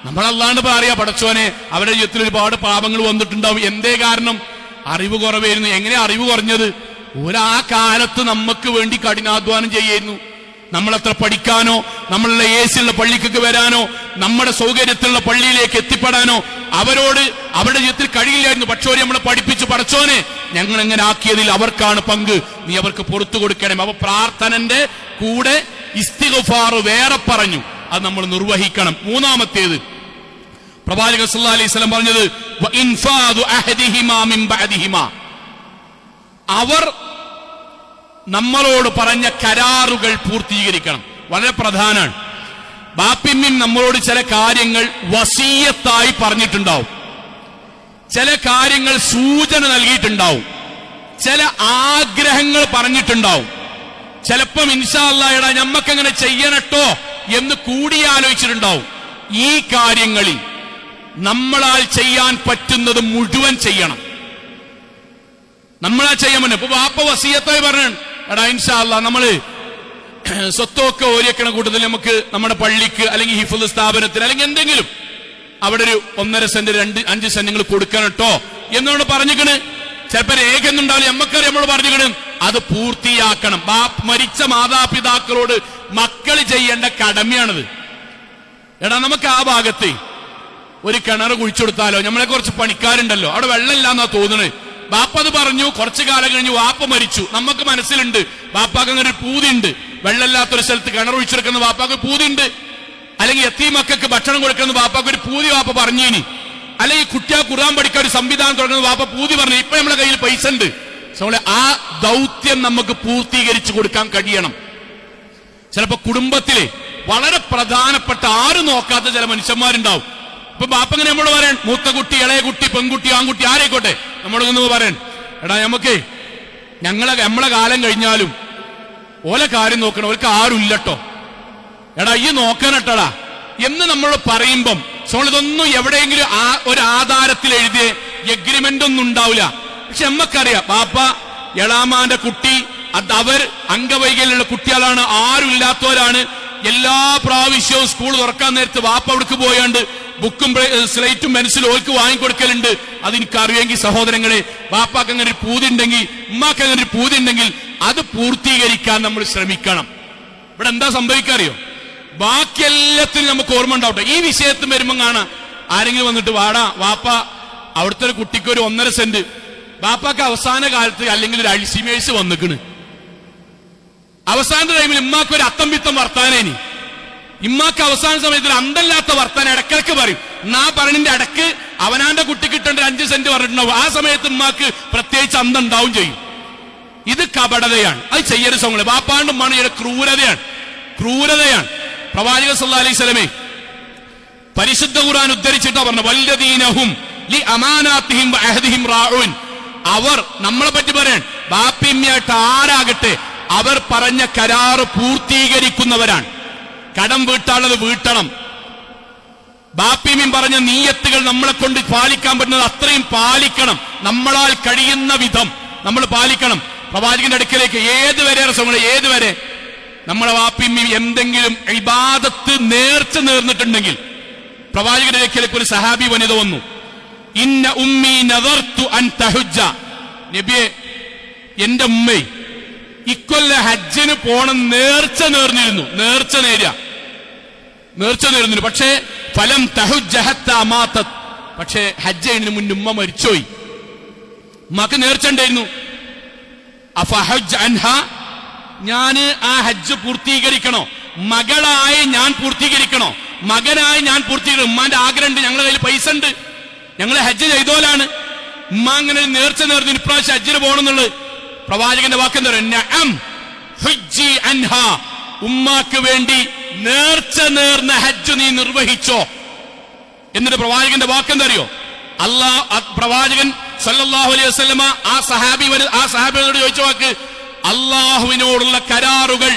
നമ്മൾ അല്ലാണ്ട് പറയാ, പടച്ചോനെ അവരുടെ ജീവിതത്തിൽ ഒരുപാട് പാപങ്ങൾ വന്നിട്ടുണ്ടാവും. എന്തേ കാരണം? അറിവ് കുറവായിരുന്നു. എങ്ങനെ അറിവ് കുറഞ്ഞത്? ആ കാലത്ത് നമുക്ക് വേണ്ടി കഠിനാധ്വാനം ചെയ്യായിരുന്നു. നമ്മളെത്ര പഠിക്കാനോ, നമ്മളുടെ ഏസിയുള്ള പള്ളിക്കൊക്കെ വരാനോ, നമ്മുടെ സൗകര്യത്തിലുള്ള പള്ളിയിലേക്ക് എത്തിപ്പെടാനോ അവരോട് അവരുടെ ജീവിതത്തിൽ കഴിയില്ലായിരുന്നു. പക്ഷേ നമ്മളെ പഠിപ്പിച്ചു, പടച്ചോനെ ഞങ്ങൾ എങ്ങനെ ആക്കിയതിൽ അവർക്കാണ് പങ്ക്, നീ അവർക്ക് പുറത്തു കൊടുക്കണം. അപ്പൊ പ്രാർത്ഥനന്റെ കൂടെ ഇസ്തിഗ്ഫാർ വേറെ പറഞ്ഞു, അത് നമ്മൾ നിർവഹിക്കണം. മൂന്നാമത്തേത് പ്രവാചകൻ സല്ലല്ലാഹു അലൈഹി വസല്ലം പറഞ്ഞത് വഇൻഫാദു അഹദിഹിമാ മിൻ ബഅദിഹിമാ, അവർ നമ്മളോട് പറഞ്ഞ കരാറുകൾ പൂർത്തീകരിക്കണം. വളരെ പ്രധാനമാണ്. ബാപ്പിമ്മിൻ നമ്മളോട് ചില കാര്യങ്ങൾ വസീയത്തായി പറഞ്ഞിട്ടുണ്ടാവും, ചില കാര്യങ്ങൾ സൂചന നൽകിയിട്ടുണ്ടാവും, ചില ആഗ്രഹങ്ങൾ പറഞ്ഞിട്ടുണ്ടാവും. ചിലപ്പം ഇൻഷാ അല്ലാഹ് എടാ ഞമ്മക്കങ്ങനെ ചെയ്യണട്ടോ എന്ന് കൂടിയാലോചിച്ചിട്ടുണ്ടാവും. ഈ കാര്യങ്ങളിൽ നമ്മളാൽ ചെയ്യാൻ പറ്റുന്നത് മുഴുവൻ ചെയ്യണം. നമ്മളാ ചെയ്യാൻ പറ്റും. ഇപ്പൊ വാപ്പ വസീയത്തായി പറഞ്ഞു, എടാ ഇൻഷാ അല്ലാഹ് നമ്മള് സ്വത്തൊക്കെ ഓരിയക്കണ കൂട്ടത്തിൽ നമുക്ക് നമ്മുടെ പള്ളിക്ക് അല്ലെങ്കിൽ ഹിഫ്ള് സ്ഥാപനത്തിന് അല്ലെങ്കിൽ എന്തെങ്കിലും അവിടെ ഒരു 1.5 സെന്റ് 5 സെന്റ് നിങ്ങൾ കൊടുക്കണം കേട്ടോ എന്നോട് പറഞ്ഞിക്കണ്. ചിലപ്പോ രേഖയൊന്നും ഉണ്ടാവില്ല, നമ്മക്കറിയാം നമ്മൾ പറഞ്ഞിക്കണ്. അത് പൂർത്തിയാക്കണം. മരിച്ച മാതാപിതാക്കളോട് മക്കൾ ചെയ്യേണ്ട കടമയാണത്. എടാ നമുക്ക് ആ ഭാഗത്ത് ഒരു കിണർ കുഴിച്ചെടുത്താലോ, നമ്മളെ കുറച്ച് പണിക്കാരുണ്ടല്ലോ, അവിടെ വെള്ളമില്ലാന്നാ തോന്നണേ, ബാപ്പ അത് പറഞ്ഞു. കുറച്ചു കാലം കഴിഞ്ഞ് വാപ്പ മരിച്ചു. നമുക്ക് മനസ്സിലുണ്ട് വാപ്പാക്ക് അങ്ങനെ ഒരു പൂതിയുണ്ട്. വെള്ളമില്ലാത്തൊരു സ്ഥലത്ത് കിണറൊഴിച്ചെടുക്കുന്ന വാപ്പാക്ക് പൂതിയുണ്ട്. അല്ലെങ്കിൽ യത്തീമക്കൾക്ക് ഭക്ഷണം കൊടുക്കുന്ന വാപ്പാക്ക് ഒരു പൂതി വാപ്പ പറഞ്ഞിനി. അല്ലെങ്കിൽ കുട്ടിയെ ഖുർആൻ പഠിക്കാൻ ഒരു സംവിധാനം തുടങ്ങുന്ന വാപ്പ പൂതി പറഞ്ഞു. ഇപ്പൊ നമ്മുടെ കയ്യിൽ പൈസ ഉണ്ട്. ആ ദൗത്യം നമുക്ക് പൂർത്തീകരിച്ചു കൊടുക്കാൻ കഴിയണം. ചിലപ്പോ കുടുംബത്തിലെ വളരെ പ്രധാനപ്പെട്ട ആരും നോക്കാത്ത ചില മനുഷ്യന്മാരുണ്ടാവും. ഇപ്പൊ ബാപ്പ ഇങ്ങനെ നമ്മളോട് പറയാൻ, മൂത്ത കുട്ടി, ഇളയ കുട്ടി, പെൺകുട്ടി, ആൺകുട്ടി ആരെക്കോട്ടെ, നമ്മളൊന്ന് പറയാൻ, എടാ നമുക്ക് നമ്മളെ കാലം കഴിഞ്ഞാലും ഓലെ കാര്യം നോക്കണം, ഓർക്ക് ആരും ഇല്ലട്ടോ, എടാ ഈ നോക്കാനട്ടടാ എന്ന് നമ്മൾ പറയുമ്പം ഇതൊന്നും എവിടെയെങ്കിലും ഒരു ആധാരത്തിൽ എഴുതിയ എഗ്രിമെന്റ് ഒന്നും ഉണ്ടാവില്ല. പക്ഷെ നമ്മക്കറിയാം ബാപ്പ എളാമാന്റെ കുട്ടി അവർ അംഗവൈകല്യമുള്ള കുട്ടികളാണ്, ആരും ഇല്ലാത്തവരാണ്. എല്ലാ പ്രാവശ്യവും സ്കൂൾ തുറക്കാൻ നേരത്ത് വാപ്പ അവിടേക്ക് പോയാണ്ട് ബുക്കും സ്ലേറ്റും പെൻസിലും ഓർക്ക് വാങ്ങിക്കൊടുക്കലുണ്ട്. അതെനിക്കറിയുമെങ്കിൽ സഹോദരങ്ങളെ, വാപ്പാക്ക് അങ്ങനെ ഒരു പൂതി ഉണ്ടെങ്കിൽ, ഉമ്മാക്ക് അങ്ങനെ ഒരു പൂതി ഉണ്ടെങ്കിൽ അത് പൂർത്തീകരിക്കാൻ നമ്മൾ ശ്രമിക്കണം. ഇവിടെ എന്താ സംഭവിക്കാറിയോ, ബാക്കി എല്ലാത്തിനും നമുക്ക് ഓർമ്മ ഉണ്ടാവട്ടെ. ഈ വിഷയത്തിൽ വരുമ്പം കാണാം ആരെങ്കിലും വന്നിട്ട്, വാടാ വാപ്പ അവിടുത്തെ ഒരു കുട്ടിക്ക് ഒരു 1.5 സെന്റ്, ബാപ്പാക്ക് അവസാന കാലത്ത് അല്ലെങ്കിൽ ഒരു അൾസിമേഴ്സ് വന്നിക്കണ്. അവസാന ടൈമിൽ ഇമ്മാക്ക് ഒരു അത്തം പിത്തം വർത്താനേനി. ഇമ്മാക്ക് അവസാന സമയത്തിൽ അന്തല്ലാത്ത വർത്താനം ഇടക്കിടക്ക് പറയും. എന്നാ പറഞ്ഞതിന്റെ ഇടക്ക് അവനാന്റെ കുട്ടി കിട്ടേണ്ട 5 സെന്റ് പറഞ്ഞിട്ടുണ്ടാവും. ആ സമയത്ത് ഇമ്മാക്ക് പ്രത്യേകിച്ച് അന്തം ഉണ്ടാവും ചെയ്യും. ഇത് കപടതയാണ്. അത് ചെയ്യരുത് സമയം. ബാപ്പാണ്ടും മണിയുടെ ക്രൂരതയാണ്. പ്രവാചകൻ സല്ലല്ലാഹു അലൈഹി വസല്ലമേ പരിശുദ്ധ ഖുർആൻ ഉദ്ധരിച്ചിട്ടാ പറഞ്ഞു, വല്ലദീനഹും ലി അമാനാതിഹിം വഅഹദിഹിം റാഊൻ. അവർ നമ്മളെ പറ്റി പറയാൻ, ബാപ്പിമ്മയായിട്ട് ആരാകട്ടെ, അവർ പറഞ്ഞ കരാറ് പൂർത്തീകരിക്കുന്നവരാണ്. കടം വീട്ടാനുള്ളത് വീട്ടണം. ബാപ്പിമ്മയും പറഞ്ഞ നീയത്തുകൾ നമ്മളെ കൊണ്ട് പാലിക്കാൻ പറ്റുന്നത് അത്രയും പാലിക്കണം. നമ്മളാൽ കഴിയുന്ന വിധം നമ്മൾ പാലിക്കണം. പ്രവാചകന്റെ അടുക്കലേക്ക് ഏതുവരെ നമ്മളെ വാപ്പിമ്മയും എന്തെങ്കിലും ഇബാദത്ത് നേർച്ച നേർന്നിട്ടുണ്ടെങ്കിൽ, പ്രവാചകന്റെ അടുക്കലേക്ക് ഒരു സഹാബി വനിത വന്നു. ഇന്ന ഉമ്മി നദർതു അൻ തഹുജ്ജ. നബിയെ, എന്റെ ഉമ്മ ഇക്കൊല്ല ഹജ്ജിന് പോണം നേർച്ച നേർന്നിരുന്നു. പക്ഷേ ഫലം തഹുജ്ജ ഹത്താ മാതത്. പക്ഷേ ഹജ്ജ് ചെയ്യുന്നതിന് മുന്നേ ഉമ്മ മരിച്ചുപോയി. ഉമ്മക്ക് നേർച്ച ഉണ്ടായിരുന്നു. അഫഹജ്ജ അൻഹ, ഞാന് ആ ഹജ്ജ് പൂർത്തീകരിക്കണോ? മകളായി ഞാൻ പൂർത്തീകരിക്കണോ? മകനായി ഞാൻ പൂർത്തീകരിക്കണം? ഉമ്മാന്റെ ആഗ്രഹമുണ്ട്, ഞങ്ങളുടെ കയ്യിൽ പൈസ ഉണ്ട്, ഞങ്ങൾ ഹജ്ജ് ചെയ്തോലാണ്. ഉമ്മ അങ്ങനെ നേർച്ച നേർന്ന് ഇപ്രാവശ്യം ഹജ്ജിന് പോകണമെന്നുള്ളത്. പ്രവാചകന്റെ വാക്കെന്താ പറയുക, നഅം ഹുജ്ജി അൻഹ, ഉമ്മാക്ക് വേണ്ടി നേർച്ച നേർന്ന ഹജ്ജ് നീ നിർവഹിച്ചോ. എന്നിട്ട് പ്രവാചകന്റെ വാക്കെന്താ അറിയോ? പ്രവാചകൻ സല്ലല്ലാഹു അലൈഹി വസല്ലമ ആ സഹാബിയോട് ചോദിച്ച വാക്ക്, അള്ളാഹുവിനോടുള്ള കരാറുകൾ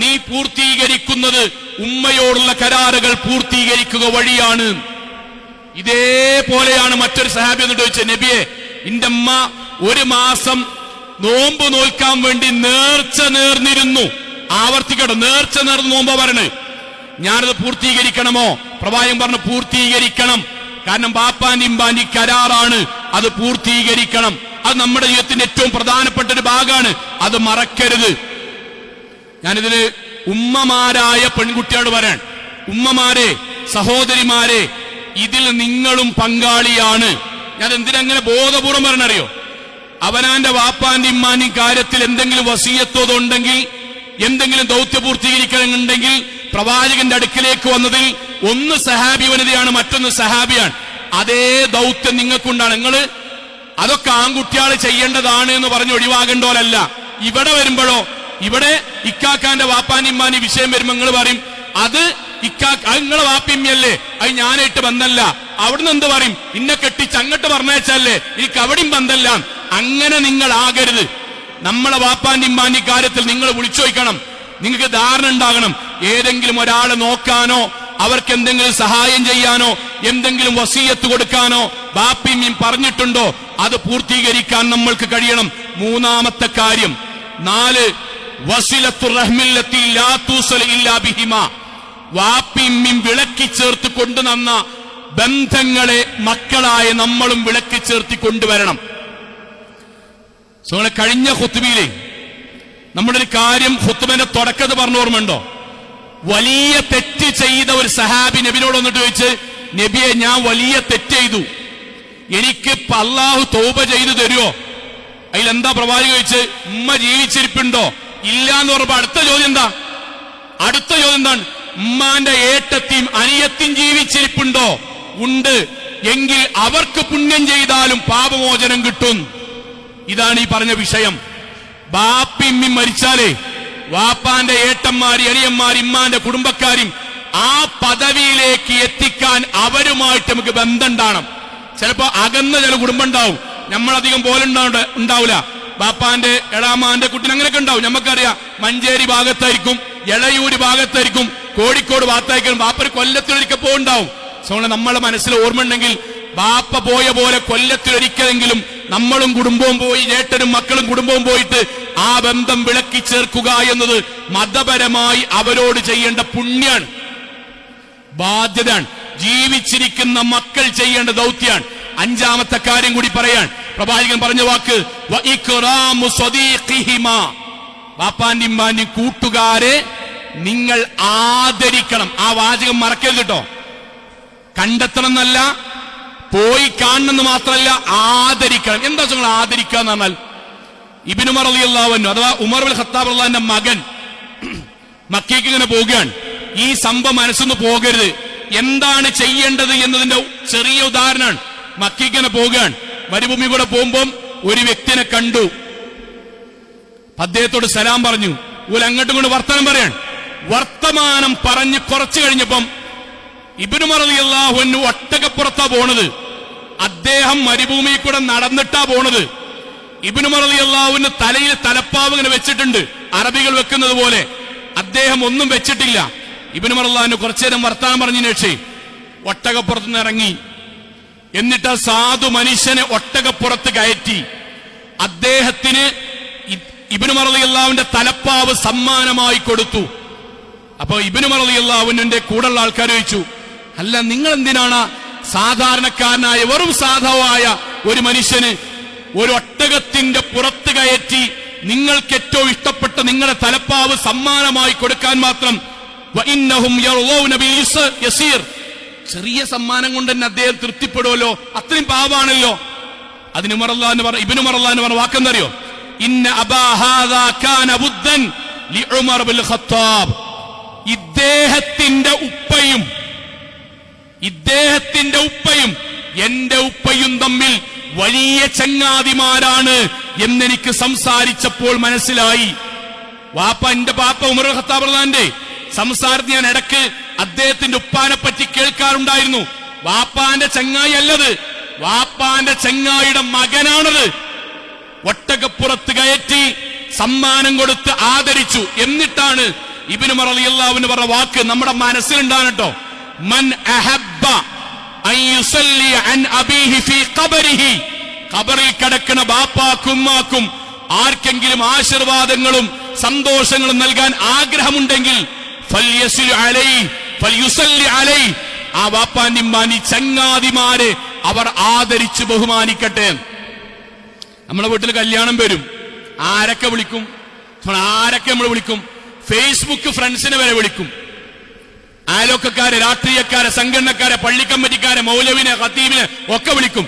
നീ പൂർത്തീകരിക്കുന്നത് ഉമ്മയോടുള്ള കരാറുകൾ പൂർത്തീകരിക്കുക വഴിയാണ്. ഇതേപോലെയാണ് മറ്റൊരു സഹാബി എന്നിട്ട് ചോദിച്ചത്, നബിയെ, എന്റെ അമ്മ 1 മാസം നോമ്പ് നോൽക്കാൻ വേണ്ടി നേർച്ച നേർന്നിരുന്നു. ആവർത്തിക്കട്ടോ, നേർച്ച നേർന്ന് നോമ്പ പറയണ്, ഞാനത് പൂർത്തീകരിക്കണമോ? പ്രവാചകൻ പറഞ്ഞു, പൂർത്തീകരിക്കണം. കാരണം ബാപ്പാന്റെ ഇമ്പാന്റെ കരാറാണ്, അത് പൂർത്തീകരിക്കണം. അത് നമ്മുടെ ജീവിതത്തിന്റെ ഏറ്റവും പ്രധാനപ്പെട്ട ഒരു ഭാഗമാണ്, അത് മറക്കരുത്. ഞാനിതിന് ഉമ്മമാരായ പെൺകുട്ടിയോട് പറയാൻ, ഉമ്മമാരെ, സഹോദരിമാരെ, ഇതിൽ നിങ്ങളും പങ്കാളിയാണ്. ഞാൻ എന്തിനങ്ങനെ ബോധപൂർവം പറഞ്ഞറിയോ? അവനാന്റെ വാപ്പാന്റെ ഇമ്മാന്റെയും കാര്യത്തിൽ എന്തെങ്കിലും വസീയത്തോതുണ്ടെങ്കിൽ, എന്തെങ്കിലും ദൗത്യ പൂർത്തീകരിക്കണമെന്നുണ്ടെങ്കിൽ, പ്രവാചകന്റെ അടുക്കിലേക്ക് വന്നതിൽ ഒന്ന് സഹാബി വനിതയാണ്, മറ്റൊന്ന് സഹാബിയാണ്. അതേ ദൗത്യം നിങ്ങൾക്കുണ്ടാണ്. നിങ്ങള് അതൊക്കെ ആൺകുട്ടിയാള് ചെയ്യേണ്ടതാണ് എന്ന് പറഞ്ഞ് ഒഴിവാകേണ്ടോരല്ല. ഇവിടെ വരുമ്പോഴോ, ഇവിടെ ഇക്കാക്കാന്റെ വാപ്പാന്റെ ഇമ്മാന്റെ വിഷയം വരുമ്പോ നിങ്ങൾ പറയും, അത് നിങ്ങളെ വാപ്പിമ്മയല്ലേ, അത് ഞാനായിട്ട് ബന്ധമല്ല. അവിടുന്ന് എന്ത് പറയും, ഇന്നെ കെട്ടിച്ച് അങ്ങോട്ട് പറഞ്ഞയച്ചല്ലേ, എനിക്ക് അവിടെയും ബന്ധമല്ല. അങ്ങനെ നിങ്ങൾ ആകരുത്. നമ്മളെ വാപ്പാന്റെ ഇമ്മാന്റെ കാര്യത്തിൽ നിങ്ങൾ വിളിച്ചു ചോദിക്കണം. നിങ്ങൾക്ക് ധാരണ ഉണ്ടാകണം. ഏതെങ്കിലും ഒരാളെ നോക്കാനോ, അവർക്ക് എന്തെങ്കിലും സഹായം ചെയ്യാനോ, എന്തെങ്കിലും വസീയത്ത് കൊടുക്കാനോ ബാപ്പിമ്മയും പറഞ്ഞിട്ടുണ്ടോ, അത് പൂർത്തീകരിക്കാൻ നമ്മൾക്ക് കഴിയണം. 3-ാമത്തെ കാര്യം, 4 വസിലത്തുർ റഹ്മില്ലത്തി ലാ തൂസൽ ഇല്ലാ ബിഹിമാ. വാപ്പിമ്മയും വിളക്കി ചേർത്ത് കൊണ്ടുവന്ന ബന്ധങ്ങളെ മക്കളായ നമ്മളും വിളക്കി ചേർത്തി കൊണ്ടുവരണം. നിങ്ങളെ കഴിഞ്ഞ ഖുത്ബയിലെ നമ്മുടെ ഒരു കാര്യം ഖുത്ബന്റെ തുടക്കത്ത് പറഞ്ഞ ഓർമ്മയുണ്ടോ? വലിയ തെറ്റ് ചെയ്ത ഒരു സഹാബി നബിനോട് വന്നിട്ട് ചോദിച്ച്, നബിയെ, ഞാൻ വലിയ തെറ്റ് ചെയ്തു, എനിക്ക് അള്ളാഹു തൗബ ചെയ്തു തരുമോ? അതിലെന്താ പ്രവാചകൻ ചോദിച്ച്? ഉമ്മ ജീവിച്ചിരിപ്പുണ്ടോ? ഇല്ല എന്ന് പറഞ്ഞപ്പോ അടുത്ത ചോദ്യം എന്താണ്? ഉമ്മാന്റെ ഏട്ടത്തിയും അനിയത്തിയും ജീവിച്ചിരിപ്പുണ്ടോ? ഉണ്ട്. എങ്കിൽ അവർക്ക് പുണ്യം ചെയ്താലും പാപമോചനം കിട്ടും. ഇതാണ് ഈ പറഞ്ഞ വിഷയം. ബാപ്പിമ്മി മരിച്ചാലേ വാപ്പാന്റെ ഏട്ടന്മാരി അനിയന്മാരി ഇമ്മാന്റെ കുടുംബക്കാരും ആ പദവിയിലേക്ക് എത്തിക്കാൻ അവരുമായിട്ട് നമുക്ക് ബന്ധമുണ്ടാകണം. ചിലപ്പോ അകന്ന ചില കുടുംബം ഉണ്ടാവും, നമ്മളധികം പോലെ ഉണ്ടാവില്ല. ബാപ്പാന്റെ എളാമാന്റെ കുട്ടിന് അങ്ങനെയൊക്കെ ഉണ്ടാവും. നമുക്കറിയാം മഞ്ചേരി ഭാഗത്തായിരിക്കും, എളയൂര് ഭാഗത്തായിരിക്കും, കോഴിക്കോട് ഭാഗത്തായിരിക്കും. ബാപ്പര് കൊല്ലത്തിലൊരിക്കൽ പോണ്ടാവും. അതുകൊണ്ട് നമ്മളെ മനസ്സിൽ ഓർമ്മ ഉണ്ടെങ്കിൽ ബാപ്പ പോയ പോലെ കൊല്ലത്തിലൊരിക്കലെങ്കിലും നമ്മളും കുടുംബവും പോയി, ചേട്ടനും മക്കളും കുടുംബവും പോയിട്ട് ആ ബന്ധം വിളക്കി ചേർക്കുക എന്നത് മതപരമായി അവരോട് ചെയ്യേണ്ട പുണ്യാണ്, ബാധ്യതയാണ്. ജീവിച്ചിരിക്കുന്ന മക്കൾ ചെയ്യേണ്ട ദൗത്യാണ്. അഞ്ചാമത്തെ കാര്യം കൂടി പറയാൻ പ്രവാചകൻ പറഞ്ഞ വാക്ക് ബാപ്പാന്റെ ഇമ്മാന്റെ കൂട്ടുകാരെ നിങ്ങൾ ആദരിക്കണം. ആ വാചകം മറക്കരുത് കേട്ടോ. കണ്ടെത്തണം എന്നല്ല, പോയി കാണണമെന്ന് മാത്രമല്ല, ആദരിക്കണം. എന്താ നിങ്ങൾ ആദരിക്കുക എന്ന് പറഞ്ഞാൽ, ഇബ്നു ഉമർ റളിയല്ലാഹു അൻഹു അഥവാ ഉമർ ഇബ്നുൽ ഖത്താബ് റളിയല്ലാഹു അൻഹുവിന്റെ മകൻ മക്കയ്ക്ക് ഇങ്ങനെ പോവുകയാണ്. ഈ സംഭവം മനസ്സിന്ന് പോകരുത്. എന്താണ് ചെയ്യേണ്ടത് എന്നതിന്റെ ചെറിയ ഉദാഹരണമാണ്. മക്കയ്ക്ക് പോവുകയാണ്. മരുഭൂമി കൂടെ പോകുമ്പം ഒരു വ്യക്തിനെ കണ്ടു. അദ്ദേഹത്തോട് സലാം പറഞ്ഞു. അങ്ങോട്ടും കൊണ്ട് വർത്തമാനം പറയാൻ. വർത്തമാനം പറഞ്ഞ് കുറച്ചു കഴിഞ്ഞപ്പം ഇബ്നു ഉമർ റളിയല്ലാഹു അൻഹു ഒട്ടകപ്പുറത്താ പോണത്. അദ്ദേഹം മരുഭൂമി കൂടെ നടന്നിട്ടാ പോണത്. ഇബ്നു ഉമർ റളിയല്ലാഹു അൻഹു തലയിൽ തലപ്പാവ് ഇങ്ങനെ വെച്ചിട്ടുണ്ട്, അറബികൾ വെക്കുന്നത് പോലെ. അദ്ദേഹം ഒന്നും വെച്ചിട്ടില്ല. ഇബ്നു ഉമർ റളിയല്ലാഹു അൻഹു കുറച്ചു നേരം വർത്തമാനം പറഞ്ഞതിന് ശേഷം ഒട്ടകപ്പുറത്തുനിന്ന് ഇറങ്ങി. എന്നിട്ട് സാധു മനുഷ്യനെ ഒട്ടകപ്പുറത്ത് കയറ്റി അദ്ദേഹത്തിന് ഇബ്നു ഉമർ റളിയല്ലാഹുവിന്റെ തലപ്പാവ് സമ്മാനമായി കൊടുത്തു. അപ്പൊ ഇബ്നു ഉമർ റളിയല്ലാഹുവിന്റെ കൂടെയുള്ള ആൾക്കാർ ചോദിച്ചു, അല്ല നിങ്ങൾ എന്തിനാണ് സാധാരണക്കാരനായ വെറും സാധുവായ ഒരു മനുഷ്യന് ഒരു ഒട്ടകത്തിന്റെ പുറത്ത് കയറ്റി നിങ്ങൾക്ക് ഏറ്റവും ഇഷ്ടപ്പെട്ട നിങ്ങളുടെ തലപ്പാവ് സമ്മാനമായി കൊടുക്കാൻ മാത്രം? ചെറിയ സമ്മാനം കൊണ്ട് തന്നെ അദ്ദേഹം തൃപ്തിപ്പെടുമല്ലോ, അത്രയും പാവാണല്ലോ. അതിന് ഇബ്നു ഉമർ റളിയല്ലാഹു പറഞ്ഞ വാക്കെന്തറിയോ? ഇന്ന അബാ ഹാദാ കാന ബുദ്ദൻ ലി ഉമർ ഇബ്നുൽ ഖത്താബ്. ഇദ്ദേഹത്തിന്റെ ഉപ്പയും എന്റെ ഉപ്പയും തമ്മിൽ വലിയ ചങ്ങാതിമാരാണ് എന്നെനിക്ക് സംസാരിച്ചപ്പോൾ മനസ്സിലായി. എന്റെ പാപ്പ ഉമർ ഇബ്നുൽ ഖത്താബ് റളിയല്ലാഹുവിന്റെ സംസാരത്തിൽ ഞാൻ ഇടക്ക് അദ്ദേഹത്തിന്റെ ഉപ്പാനെ പറ്റി കേൾക്കാറുണ്ടായിരുന്നു. വാപ്പാന്റെ ചങ്ങായി അല്ലത്, വാപ്പാന്റെ ചങ്ങായിയുടെ മകനാണത്. ഒട്ടകപ്പുറത്ത് കയറ്റി സമ്മാനം കൊടുത്ത് ആദരിച്ചു. എന്നിട്ടാണ് ഇബ്നു ഉമർ റളിയല്ലാഹു അൻഹു പറഞ്ഞ വാക്ക് നമ്മുടെ മനസ്സിലുണ്ടാണ് കേട്ടോ. മൻ അഹബ്ബ അൻ യുസല്ലി അൻ അബീഹി ഫീ ഖബരിഹി. ഖബറിൽ കിടക്കുന്ന ബാപ്പാക്കും ഉമ്മാക്കും ആർക്കെങ്കിലും ആശീർവാദങ്ങളും സന്തോഷങ്ങളും നൽകാൻ ആഗ്രഹമുണ്ടെങ്കിൽ ഫൽയുസല്ലി അലൈഹി. ആ ബാപ്പാന്റെ ഉമ്മാന്റെ ചങ്ങാതിമാരെ അവർ ആദരിച്ച് ബഹുമാനിക്കട്ടെ. നമ്മുടെ വീട്ടിൽ കല്യാണം വരും, ആരൊക്കെ വിളിക്കും? നമ്മൾ വിളിക്കും? ഫേസ്ബുക്ക് ഫ്രണ്ട്സിനെ വരെ വിളിക്കും. അയലോക്കക്കാരെ, രാഷ്ട്രീയക്കാരെ, സംഘടനക്കാരെ, പള്ളിക്കമ്മിറ്റിക്കാരെ, മൗലവിനെ, ഖത്തീബിനെ ഒക്കെ വിളിക്കും.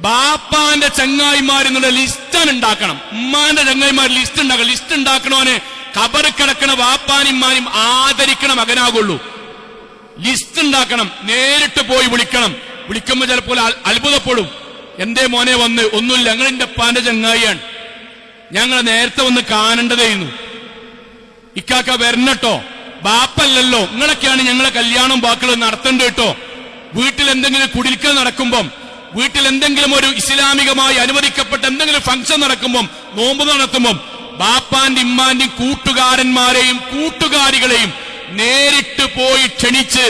ബാപ്പാന്റെ ചങ്ങായിമാരെന്നുള്ള ലിസ്റ്റ് ഉണ്ടാക്കണം. ഉമ്മാന്റെ ചങ്ങായിമാർ ലിസ്റ്റ് ഉണ്ടാക്കണം. ലിസ്റ്റ് ഉണ്ടാക്കണോനെ ഖബറിൽ കിടക്കണ ബാപ്പാനിമ്മാനും ആദരിക്കണ മകനാകുള്ളൂ. ലിസ്റ്റ് ഉണ്ടാക്കണം, നേരിട്ട് പോയി വിളിക്കണം. വിളിക്കുമ്പോൾ ചിലപ്പോൾ അത്ഭുതപ്പെടും. എന്തേ മോനെ വന്ന്? ഒന്നുമില്ല, ഞങ്ങൾ എന്റെ അപ്പാന്റെ ചങ്ങായിയാണ്, ഞങ്ങളെ നേരത്തെ വന്ന് കാണേണ്ടതായിരുന്നു. ഇക്കാക്ക വരണട്ടോ, ബാപ്പല്ലല്ലോ, നിങ്ങളൊക്കെയാണ് ഞങ്ങളെ കല്യാണം വാക്കുകൾ നടത്തേണ്ടത് കേട്ടോ. വീട്ടിൽ എന്തെങ്കിലും കുടിൽക്കൽ നടക്കുമ്പം, വീട്ടിൽ എന്തെങ്കിലും ഒരു ഇസ്ലാമികമായി അനുവദിക്കപ്പെട്ട എന്തെങ്കിലും ഫംഗ്ഷൻ നടക്കുമ്പം, നോമ്പ് നടത്തുമ്പം ബാപ്പാന്റെ ഇമ്മാന്റെയും കൂട്ടുകാരന്മാരെയും കൂട്ടുകാരികളെയും നേരിട്ട് പോയി ക്ഷണിച്ച്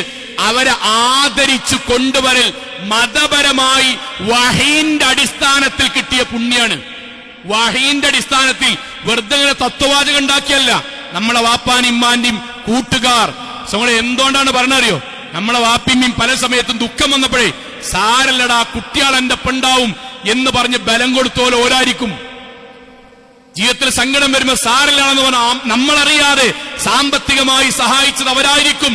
അവരെ ആദരിച്ചു കൊണ്ടുവരൽ മതപരമായി വഹീന്റെ അടിസ്ഥാനത്തിൽ കിട്ടിയ പുണ്യാണ്. വഹീന്റെ അടിസ്ഥാനത്തിൽ വെറുതെ തത്വവാചകം ഉണ്ടാക്കിയല്ല. നമ്മളെ വാപ്പാനും ഇമ്മാന്റെയും കൂട്ടുകാർ എന്തുകൊണ്ടാണ് പറഞ്ഞറിയോ? നമ്മളെ വാപ്പിമ്മയും പല സമയത്തും ദുഃഖം വന്നപ്പോഴേ സാരല്ലടാ കുട്ടിയാൾ എന്റെ പെണ്ടാവും എന്ന് പറഞ്ഞ് ബലം കൊടുത്തോലെ ഓരായിരിക്കും. ജീവിതത്തിൽ സങ്കടം വരുമ്പോൾ സാരല്ലാണെന്ന് പറഞ്ഞാൽ നമ്മളറിയാതെ സാമ്പത്തികമായി സഹായിച്ചത് അവരായിരിക്കും.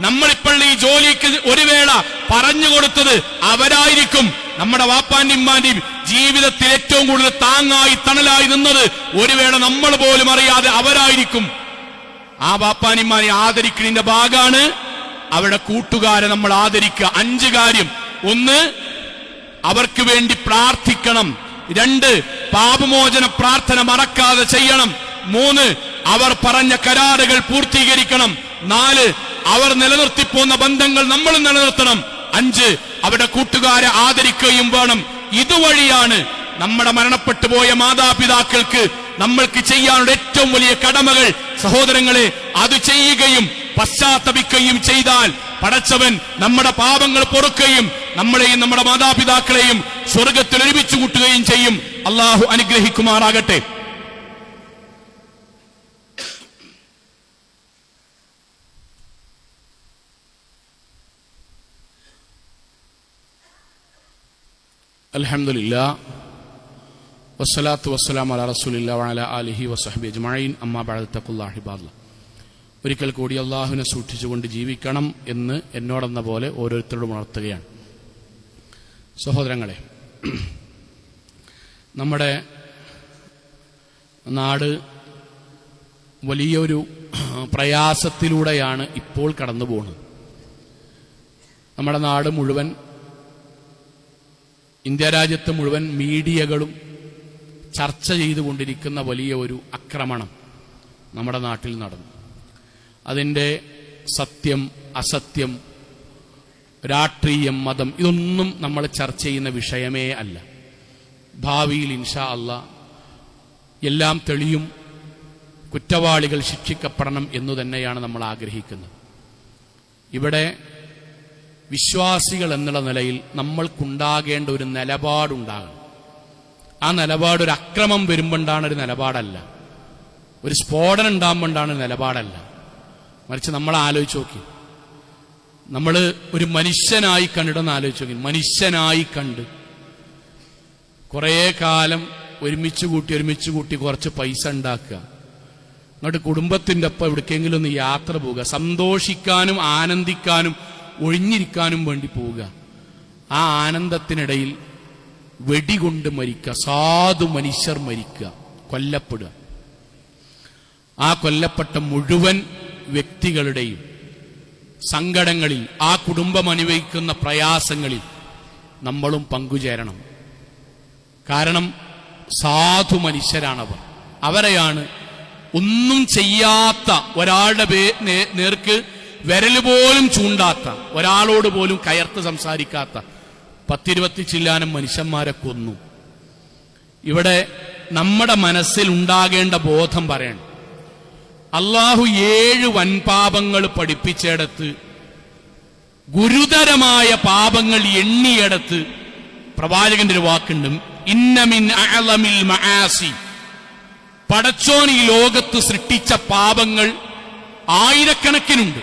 നമ്മളിപ്പോൾ ഈ ജോലിക്ക് ഒരു വേള പറഞ്ഞു കൊടുത്തത് അവരായിരിക്കും. നമ്മുടെ വാപ്പാന്റെയും ഇമ്മാന്റെയും ജീവിതത്തിൽ ഏറ്റവും കൂടുതൽ താങ്ങായി തണലായി നിന്നത് ഒരു വേള നമ്മൾ പോലും അറിയാതെ അവരായിരിക്കും. ആ ബാപ്പാനിമാനെ ആദരിക്കുന്നതിന്റെ ഭാഗമാണ് അവരുടെ കൂട്ടുകാരെ നമ്മൾ ആദരിക്കുക. 5 കാര്യം: 1, അവർക്ക് വേണ്ടി പ്രാർത്ഥിക്കണം. 2, പാപമോചന പ്രാർത്ഥന മറക്കാതെ ചെയ്യണം. 3, അവർ പറഞ്ഞ കരാറുകൾ പൂർത്തീകരിക്കണം. 4, അവർ നിലനിർത്തിപ്പോന്ന ബന്ധങ്ങൾ നമ്മൾ നിലനിർത്തണം. 5, അവരുടെ കൂട്ടുകാരെ ആദരിക്കുകയും വേണം. ഇതുവഴിയാണ് നമ്മുടെ മരണപ്പെട്ടു പോയ മാതാപിതാക്കൾക്ക് നമ്മൾക്ക് ചെയ്യാനുള്ള ഏറ്റവും വലിയ കടമകൾ. സഹോദരങ്ങളെ, അത് ചെയ്യുകയും പശ്ചാത്തപിക്കുകയും ചെയ്താൽ പടച്ചവൻ നമ്മുടെ പാപങ്ങൾ പൊറുക്കുകയും നമ്മളെയും നമ്മുടെ മാതാപിതാക്കളെയും സ്വർഗത്തിൽ ഒരുമിച്ച് കൂട്ടുകയും ചെയ്യും. അള്ളാഹു അനുഗ്രഹിക്കുമാറാകട്ടെ. അൽഹംദുലില്ലാഹ് വസ്സലാത്തു വസ്സലാമു അലാ റസൂലില്ലാഹി വഅലാ ആലിഹി വസഹ്ബിഹി അജ്മഈൻ. അമ്മാ ബഅദ്. തഖുല്ലാഹി ഇബാദല്ലാഹ്. ഒരിക്കൽ കൂടി അള്ളാഹുവിനെ സൂക്ഷിച്ചുകൊണ്ട് ജീവിക്കണം എന്ന് എന്നോടെന്ന പോലെ ഓരോരുത്തരോടും ഉണർത്തുകയാണ്. സഹോദരങ്ങളെ, നമ്മുടെ നാട് വലിയൊരു പ്രയാസത്തിലൂടെയാണ് ഇപ്പോൾ കടന്നു പോകുന്നത്. നമ്മുടെ നാട് മുഴുവൻ, ഇന്ത്യ രാജ്യത്ത് മുഴുവൻ മീഡിയകളും ചർച്ച ചെയ്തുകൊണ്ടിരിക്കുന്ന വലിയ ഒരു ആക്രമണം നമ്മുടെ നാട്ടിൽ നടന്നു. അതിൻ്റെ സത്യം, അസത്യം, രാഷ്ട്രീയം, മതം ഇതൊന്നും നമ്മൾ ചർച്ച ചെയ്യുന്ന വിഷയമേ അല്ല. ഭാവിയിൽ ഇൻഷാ അല്ലാഹ് എല്ലാം തെളിയും, കുറ്റവാളികൾ ശിക്ഷിക്കപ്പെടണം എന്നു തന്നെയാണ് നമ്മൾ ആഗ്രഹിക്കുന്നത്. ഇവിടെ വിശ്വാസികൾ എന്നുള്ള നിലയിൽ നമ്മൾക്കുണ്ടാകേണ്ട ഒരു നിലപാടുണ്ടാകണം. ആ നിലപാട് ഒരു അക്രമം വരുമ്പോണ്ടാണ് ഒരു നിലപാടല്ല, ഒരു സ്ഫോടനം ഉണ്ടാകുമ്പോണ്ടാണ് ഒരു നിലപാടല്ല. മറിച്ച് നമ്മൾ ആലോചിച്ച് നോക്കി, നമ്മൾ ഒരു മനുഷ്യനായി കണ്ടിട്ടൊന്ന് ആലോചിച്ച് നോക്കി. മനുഷ്യനായി കണ്ട് കുറേ കാലം ഒരുമിച്ച് കൂട്ടി കുറച്ച് പൈസ ഉണ്ടാക്കുക, എന്നിട്ട് കുടുംബത്തിൻ്റെ ഒപ്പം എവിടേക്കെങ്കിലും ഒന്ന് യാത്ര പോവുക, സന്തോഷിക്കാനും ആനന്ദിക്കാനും ഒഴിഞ്ഞിരിക്കാനും വേണ്ടി പോവുക. ആ ആനന്ദത്തിനിടയിൽ വെടികൊണ്ട് മരിക്കുക, സാധു മനുഷ്യർ മരിക്കുക, കൊല്ലപ്പെടുക. ആ കൊല്ലപ്പെട്ട മുഴുവൻ വ്യക്തികളുടെയും സങ്കടങ്ങളിൽ, ആ കുടുംബം അനുഭവിക്കുന്ന പ്രയാസങ്ങളിൽ നമ്മളും പങ്കുചേരണം. കാരണം സാധു മനുഷ്യരാണവർ. അവരെയാണ് ഒന്നും ചെയ്യാത്ത, ഒരാളുടെ നേർക്ക് വിരല് പോലും ചൂണ്ടാത്ത, ഒരാളോട് പോലും കയർത്ത് സംസാരിക്കാത്ത 10-20 ചില്ലാനം മനുഷ്യന്മാരെ കൊന്നു. ഇവിടെ നമ്മുടെ മനസ്സിൽ ഉണ്ടാകേണ്ട ബോധം പറയണം. അള്ളാഹു 7 വൻപാപങ്ങൾ പഠിപ്പിച്ചിടത്ത്, ഗുരുതരമായ പാപങ്ങൾ എണ്ണിയിടത്ത് പ്രവാചകന്റെ ഒരു വാക്കുണ്ട്, ഇന്ന മിൻ അഅ്ലമിൽ മആസി. പടച്ചോൻ ഈ ലോകത്ത് സൃഷ്ടിച്ച പാപങ്ങൾ ആയിരക്കണക്കിനുണ്ട്.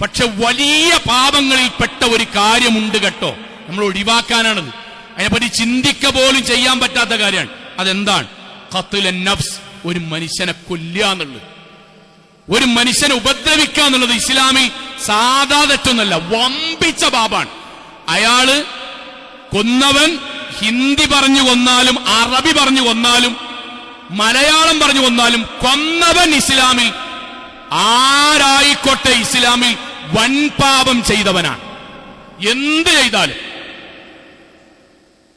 പക്ഷെ വലിയ പാപങ്ങളിൽപ്പെട്ട ഒരു കാര്യമുണ്ട് കേട്ടോ, നമ്മൾ ഒഴിവാക്കാനാണത്. അതിനെപ്പറ്റി ചിന്തിക്ക പോലും ചെയ്യാൻ പറ്റാത്ത കാര്യമാണ്. അതെന്താണ്? ഖത്ലുൻ നഫ്സ്, ഒരു മനുഷ്യനെ കൊല്ലുക എന്നുള്ളത്, ഒരു മനുഷ്യനെ ഉപദ്രവിക്കുക എന്നുള്ളത് ഇസ്ലാമിൽ സാധാ തെറ്റൊന്നല്ല, വമ്പിച്ച പാപാണ്. അയാള് കൊന്നവൻ ഹിന്ദി പറഞ്ഞു കൊന്നാലും, അറബി പറഞ്ഞു കൊന്നാലും, മലയാളം പറഞ്ഞു കൊന്നാലും, കൊന്നവൻ ഇസ്ലാമിൽ ആരായിക്കോട്ടെ ഇസ്ലാമിൽ വൻപാപം ചെയ്തവനാണ്. എന്ത് ചെയ്താലും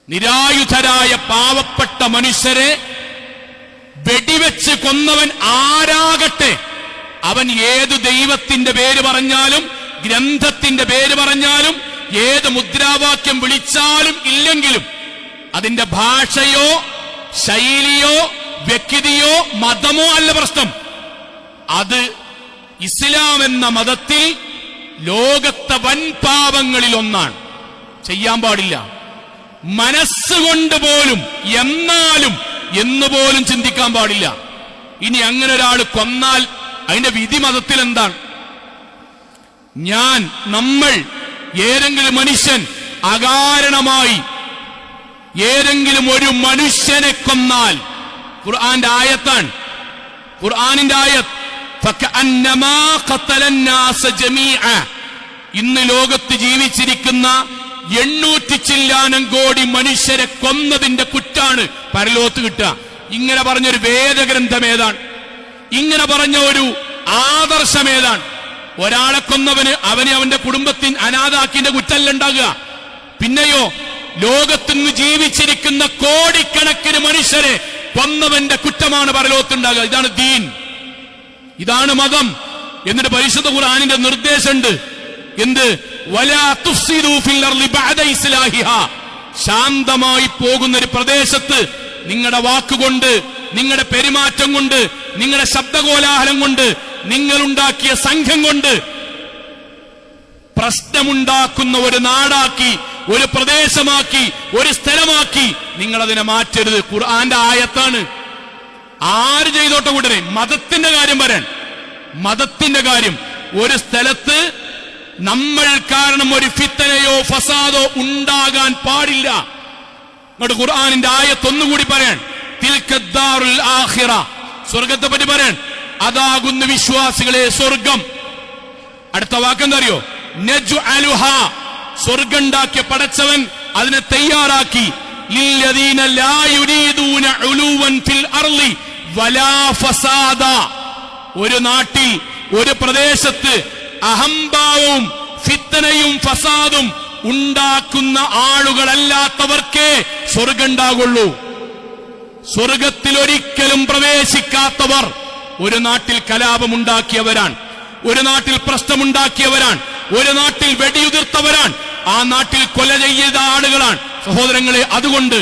നിരായുധരായ പാവപ്പെട്ട മനുഷ്യരെ വെടിവെച്ച് കൊന്നവൻ ആരാകട്ടെ, അവൻ ഏത് ദൈവത്തിന്റെ പേര് പറഞ്ഞാലും, ഗ്രന്ഥത്തിന്റെ പേര് പറഞ്ഞാലും, ഏത് മുദ്രാവാക്യം വിളിച്ചാലും ഇല്ലെങ്കിലും, അതിന്റെ ഭാഷയോ ശൈലിയോ വ്യക്തിയോ മതമോ അല്ല പ്രശ്നം. അത് ഇസ്ലാം എന്ന മതത്തിൽ ലോകത്തെ വൻപാപങ്ങളിൽ ഒന്നാണ്. ചെയ്യാൻ പാടില്ല. മനസ്സുകൊണ്ട് പോലും, എന്നാലും എന്നുപോലും ചിന്തിക്കാൻ പാടില്ല. ഇനി അങ്ങനെ ഒരാൾ കൊന്നാൽ അതിന്റെ വിധി മതത്തിൽ എന്താണ്? നമ്മൾ ഏതെങ്കിലും മനുഷ്യൻ അകാരണമായി ഏതെങ്കിലും ഒരു മനുഷ്യനെ കൊന്നാൽ, ഖുർആന്റെ ആയത്താണ്, ഖുർആനിന്റെ ആയത്ത്, ഫകഅന്നമാ ഖതലന്നാസ ജമീഅ. ഇന്ന് ലോകത്ത് ജീവിച്ചിരിക്കുന്ന 800 ചില്ലാനം കോടി മനുഷ്യരെ കൊന്നതിന്റെ കുറ്റാണ് പരലോകത്ത് കിട്ടുക. ഇങ്ങനെ പറഞ്ഞൊരു വേദഗ്രന്ഥം ഏതാണ്? ഇങ്ങനെ പറഞ്ഞ ഒരു ആദർശം ഏതാണ്? ഒരാളെ കൊന്നവന് അവനെ അവന്റെ കുടുംബത്തിന് അനാഥാക്കിന്റെ കുറ്റല്ല ഉണ്ടാകുക. പിന്നെയോ ലോകത്തുനിന്ന് ജീവിച്ചിരിക്കുന്ന കോടിക്കണക്കിന് മനുഷ്യരെ കൊന്നവന്റെ കുറ്റമാണ് പരലോകത്തുണ്ടാകുക. ഇതാണ് ദീൻ, ഇതാണ് മതം. എന്നിട്ട് പരിശുദ്ധ ഖുർആനിന്റെ നിർദ്ദേശമുണ്ട്. എന്ത്? വലാ തുഫ്സിദൂ ഫിൽ അർളി ബഅദ ഇസ്ലാഹിഹാ. ശാന്തമായി പോകുന്ന ഒരു പ്രദേശത്ത് നിങ്ങളുടെ വാക്കുകൊണ്ട്, നിങ്ങളുടെ പെരുമാറ്റം കൊണ്ട്, നിങ്ങളുടെ ശബ്ദകോലാഹലം കൊണ്ട്, നിങ്ങളുണ്ടാക്കിയ സംഘം കൊണ്ട് പ്രശ്നമുണ്ടാക്കുന്ന ഒരു നാടാക്കി, ഒരു പ്രദേശമാക്കി, ഒരു സ്ഥലമാക്കി നിങ്ങളതിനെ മാറ്റരുത്. ഖുർആന്റെ ആയത്താണ്. ആര് ചെയ്തോട്ടെ കൂട്ടരെ, മതത്തിന്റെ കാര്യം പറയാൻ, മതത്തിന്റെ കാര്യം. ഒരു സ്ഥലത്ത് നമ്മൾ കാരണം ഒരു ഫിത്തനയോ ഫസാദോ ഉണ്ടാകാൻ പാടില്ല. അങ്ങോട്ട് ഖുർആനിന്റെ ആയത്ത് ഒന്നുകൂടി പറയാൻ, തിൽക്കദ്ദാറുൽ ആഖിറ, സ്വർഗത്തെ പറ്റി പറയാൻ, അതാകുന്ന വിശ്വാസികളെ സ്വർഗം. അടുത്ത വാക്കെന്താ അറിയോ? നജ്അലുഹാ, സ്വർഗം ഉണ്ടാക്കിയ പടച്ചവൻ അതിനെ തയ്യാറാക്കി. ലില്ലദീന ലാ യുരീദൂന ഉലൂവൻ ഫിൽ അർളി വലാ ഫസാദ. ഒരു നാട്ടിൽ, ഒരു പ്രദേശത്ത് അഹംഭാവവും ഫിത്തനയും ഫസാദും ഉണ്ടാക്കുന്ന ആളുകളല്ലാത്തവർക്കേ സ്വർഗം ഉണ്ടാകുള്ളൂ. സ്വർഗത്തിൽ ഒരിക്കലും പ്രവേശിക്കാത്തവർ ഒരു നാട്ടിൽ കലാപമുണ്ടാക്കിയവരാണ്, ഒരു നാട്ടിൽ പ്രശ്നമുണ്ടാക്കിയവരാണ്, ഒരു നാട്ടിൽ വെടിയുതിർത്തവരാണ്, ആ നാട്ടിൽ കൊല ചെയ്ത ആളുകളാണ്. സഹോദരങ്ങളെ, അതുകൊണ്ട്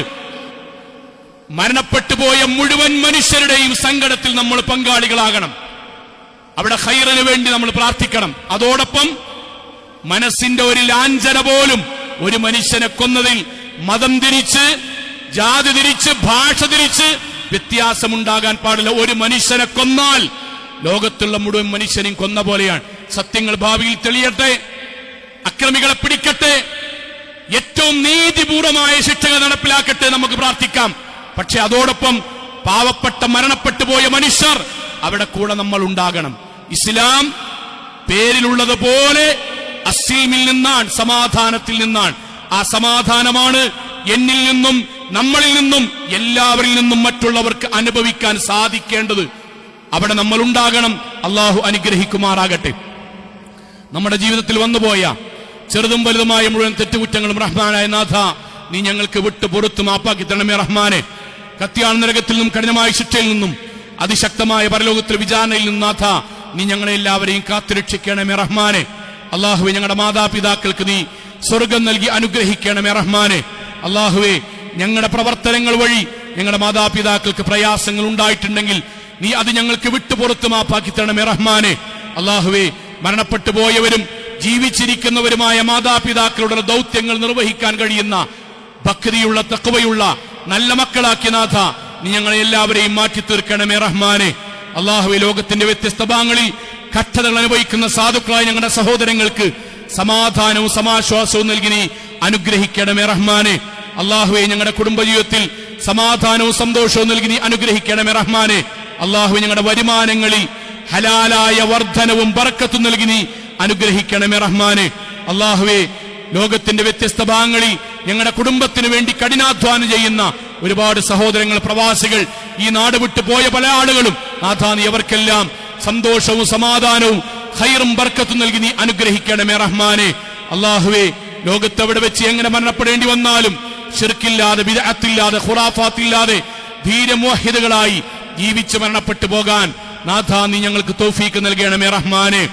മരണപ്പെട്ടു പോയ മുഴുവൻ മനുഷ്യരുടെയും സങ്കടത്തിൽ നമ്മൾ പങ്കാളികളാകണം. അവിടെ ഖൈറിന് വേണ്ടി നമ്മൾ പ്രാർത്ഥിക്കണം. അതോടൊപ്പം മനസ്സിന്റെ ഒരു ലാഞ്ചന പോലും ഒരു മനുഷ്യനെ കൊന്നതിൽ മതം തിരിച്ച്, ജാതി തിരിച്ച്, ഭാഷ തിരിച്ച് വ്യത്യാസമുണ്ടാകാൻ പാടില്ല. ഒരു മനുഷ്യനെ കൊന്നാൽ ലോകത്തുള്ള മുഴുവൻ മനുഷ്യനെയും കൊന്ന പോലെയാണ്. സത്യങ്ങൾ ഭാവിയിൽ തെളിയട്ടെ, അക്രമികളെ പിടിക്കട്ടെ, ഏറ്റവും നീതിപൂർവമായ ശിക്ഷകൾ നടപ്പിലാക്കട്ടെ, നമുക്ക് പ്രാർത്ഥിക്കാം. പക്ഷെ അതോടൊപ്പം പാവപ്പെട്ട മരണപ്പെട്ടു പോയ മനുഷ്യർ അവിടെ കൂടെ നമ്മൾ ഉണ്ടാകണം. ഇസ്ലാം പേരിലുള്ളതുപോലെ അസ്സീമിൽ നിന്നാണ്, സമാധാനത്തിൽ നിന്നാണ്. ആ സമാധാനമാണ് എന്നിൽ നിന്നും, നമ്മളിൽ നിന്നും, എല്ലാവരിൽ നിന്നും മറ്റുള്ളവർക്ക് അനുഭവിക്കാൻ സാധിക്കേണ്ടത്. അവിടെ നമ്മൾ ഉണ്ടാകണം. അള്ളാഹു അനുഗ്രഹിക്കുമാറാകട്ടെ. നമ്മുടെ ജീവിതത്തിൽ വന്നുപോയ ചെറുതും വലുതുമായ മുഴുവൻ തെറ്റുകുറ്റങ്ങളും റഹ്മാനായ നാഥ നീ ഞങ്ങൾക്ക് വിട്ടു പൊറുത്ത് മാപ്പാക്കി തരണമേ റഹ്മാനെ. കത്തിയാൾ നരകത്തിൽ നിന്നും കഠിനമായ ശിക്ഷയിൽ നിന്നും അതിശക്തമായ പരലോകത്തിൽ വിചാരണയിൽ നിന്നും നാഥ നീ ഞങ്ങളെ എല്ലാവരെയും കാത്തുരക്ഷിക്കണമേ റഹ്മാനെ. അള്ളാഹുവെ, ഞങ്ങളുടെ മാതാപിതാക്കൾക്ക് നീ സ്വർഗം നൽകി അനുഗ്രഹിക്കണമേ റഹ്മാനെ. അള്ളാഹുവെ, ഞങ്ങളുടെ പ്രവർത്തനങ്ങൾ വഴി ഞങ്ങളുടെ മാതാപിതാക്കൾക്ക് പ്രയാസങ്ങൾ ഉണ്ടായിട്ടുണ്ടെങ്കിൽ നീ അത് ഞങ്ങൾക്ക് വിട്ടുപുറത്ത് മാപ്പാക്കി തരണമേ റഹ്മാനെ. അള്ളാഹുവെ, മരണപ്പെട്ടു പോയവരും ജീവിച്ചിരിക്കുന്നവരുമായ മാതാപിതാക്കളുടെ ദൗത്യങ്ങൾ നിർവഹിക്കാൻ കഴിയുന്ന ഭക്തിയുള്ള, തഖ്വയുള്ള നല്ല മക്കളാക്കിയ നാഥ നീ ഞങ്ങളെ എല്ലാവരെയും മാറ്റി തീർക്കണമേ റഹ്മാനെ. അള്ളാഹുവെ, ലോകത്തിന്റെ വ്യത്യസ്ത ഭാഗങ്ങളിൽ കഷ്ടതകൾ അനുഭവിക്കുന്ന സാധുക്കളായ ഞങ്ങളുടെ സഹോദരങ്ങൾക്ക് സമാധാനവും സമാശ്വാസവും നൽകി നീ അനുഗ്രഹിക്കണമേ റഹ്മാനെ. അള്ളാഹുവെ, ഞങ്ങളുടെ കുടുംബജീവിതത്തിൽ സമാധാനവും സന്തോഷവും നൽകി നീ അനുഗ്രഹിക്കണമേ റഹ്മാനെ. അള്ളാഹുവെ, ഞങ്ങളുടെ വരുമാനങ്ങളിൽ ഹലാലായ വർധനവും ബറക്കത്തും നൽകി നീ അനുഗ്രഹിക്കണമേ റഹ്മാനെ. അള്ളാഹുവെ, ലോകത്തിന്റെ വ്യത്യസ്ത ഭാഗങ്ങളിൽ ഞങ്ങളുടെ കുടുംബത്തിന് വേണ്ടി കഠിനാധ്വാനം ചെയ്യുന്ന ഒരുപാട് സഹോദരങ്ങൾ, പ്രവാസികൾ, ഈ നാട് വിട്ടു പോയ പല ആളുകളും നാഥാ നീ അവർക്കെല്ലാം സന്തോഷവും സമാധാനവും ഖൈറും ബർക്കത്തും നൽകി നീ അനുഗ്രഹിക്കണമേ റഹ്മാനെ. അള്ളാഹുവെ, ലോകത്തെവിടെ വെച്ച് എങ്ങനെ മരണപ്പെടേണ്ടി വന്നാലും ശിർക്കില്ലാതെ, ബിദ്അത്തില്ലാതെ, ഖുറാഫാത്തില്ലാതെ ധീരമുവഹിദുകളായി ജീവിച്ച് മരണപ്പെട്ടു പോകാൻ നാഥാ നീ ഞങ്ങൾക്ക് തൗഫീഖ് നൽകണമേ റഹ്മാനെ.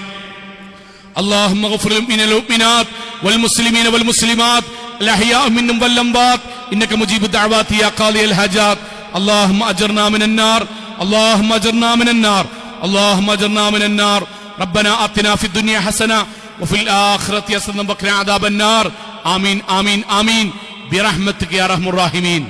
اللهم اغفر للمؤمنين والمؤمنات والمسلمين والمسلمات الأحياء منهم والأموات إنك مجيب الدعوات يا قاضي الحاجات. اللهم أجرنا من النار، اللهم أجرنا من النار، اللهم أجرنا من النار. ربنا آتنا في الدنيا حسنة وفي الآخرة حسنة وقنا عذاب النار. آمين آمين آمين برحمتك يا أرحم الراحمين.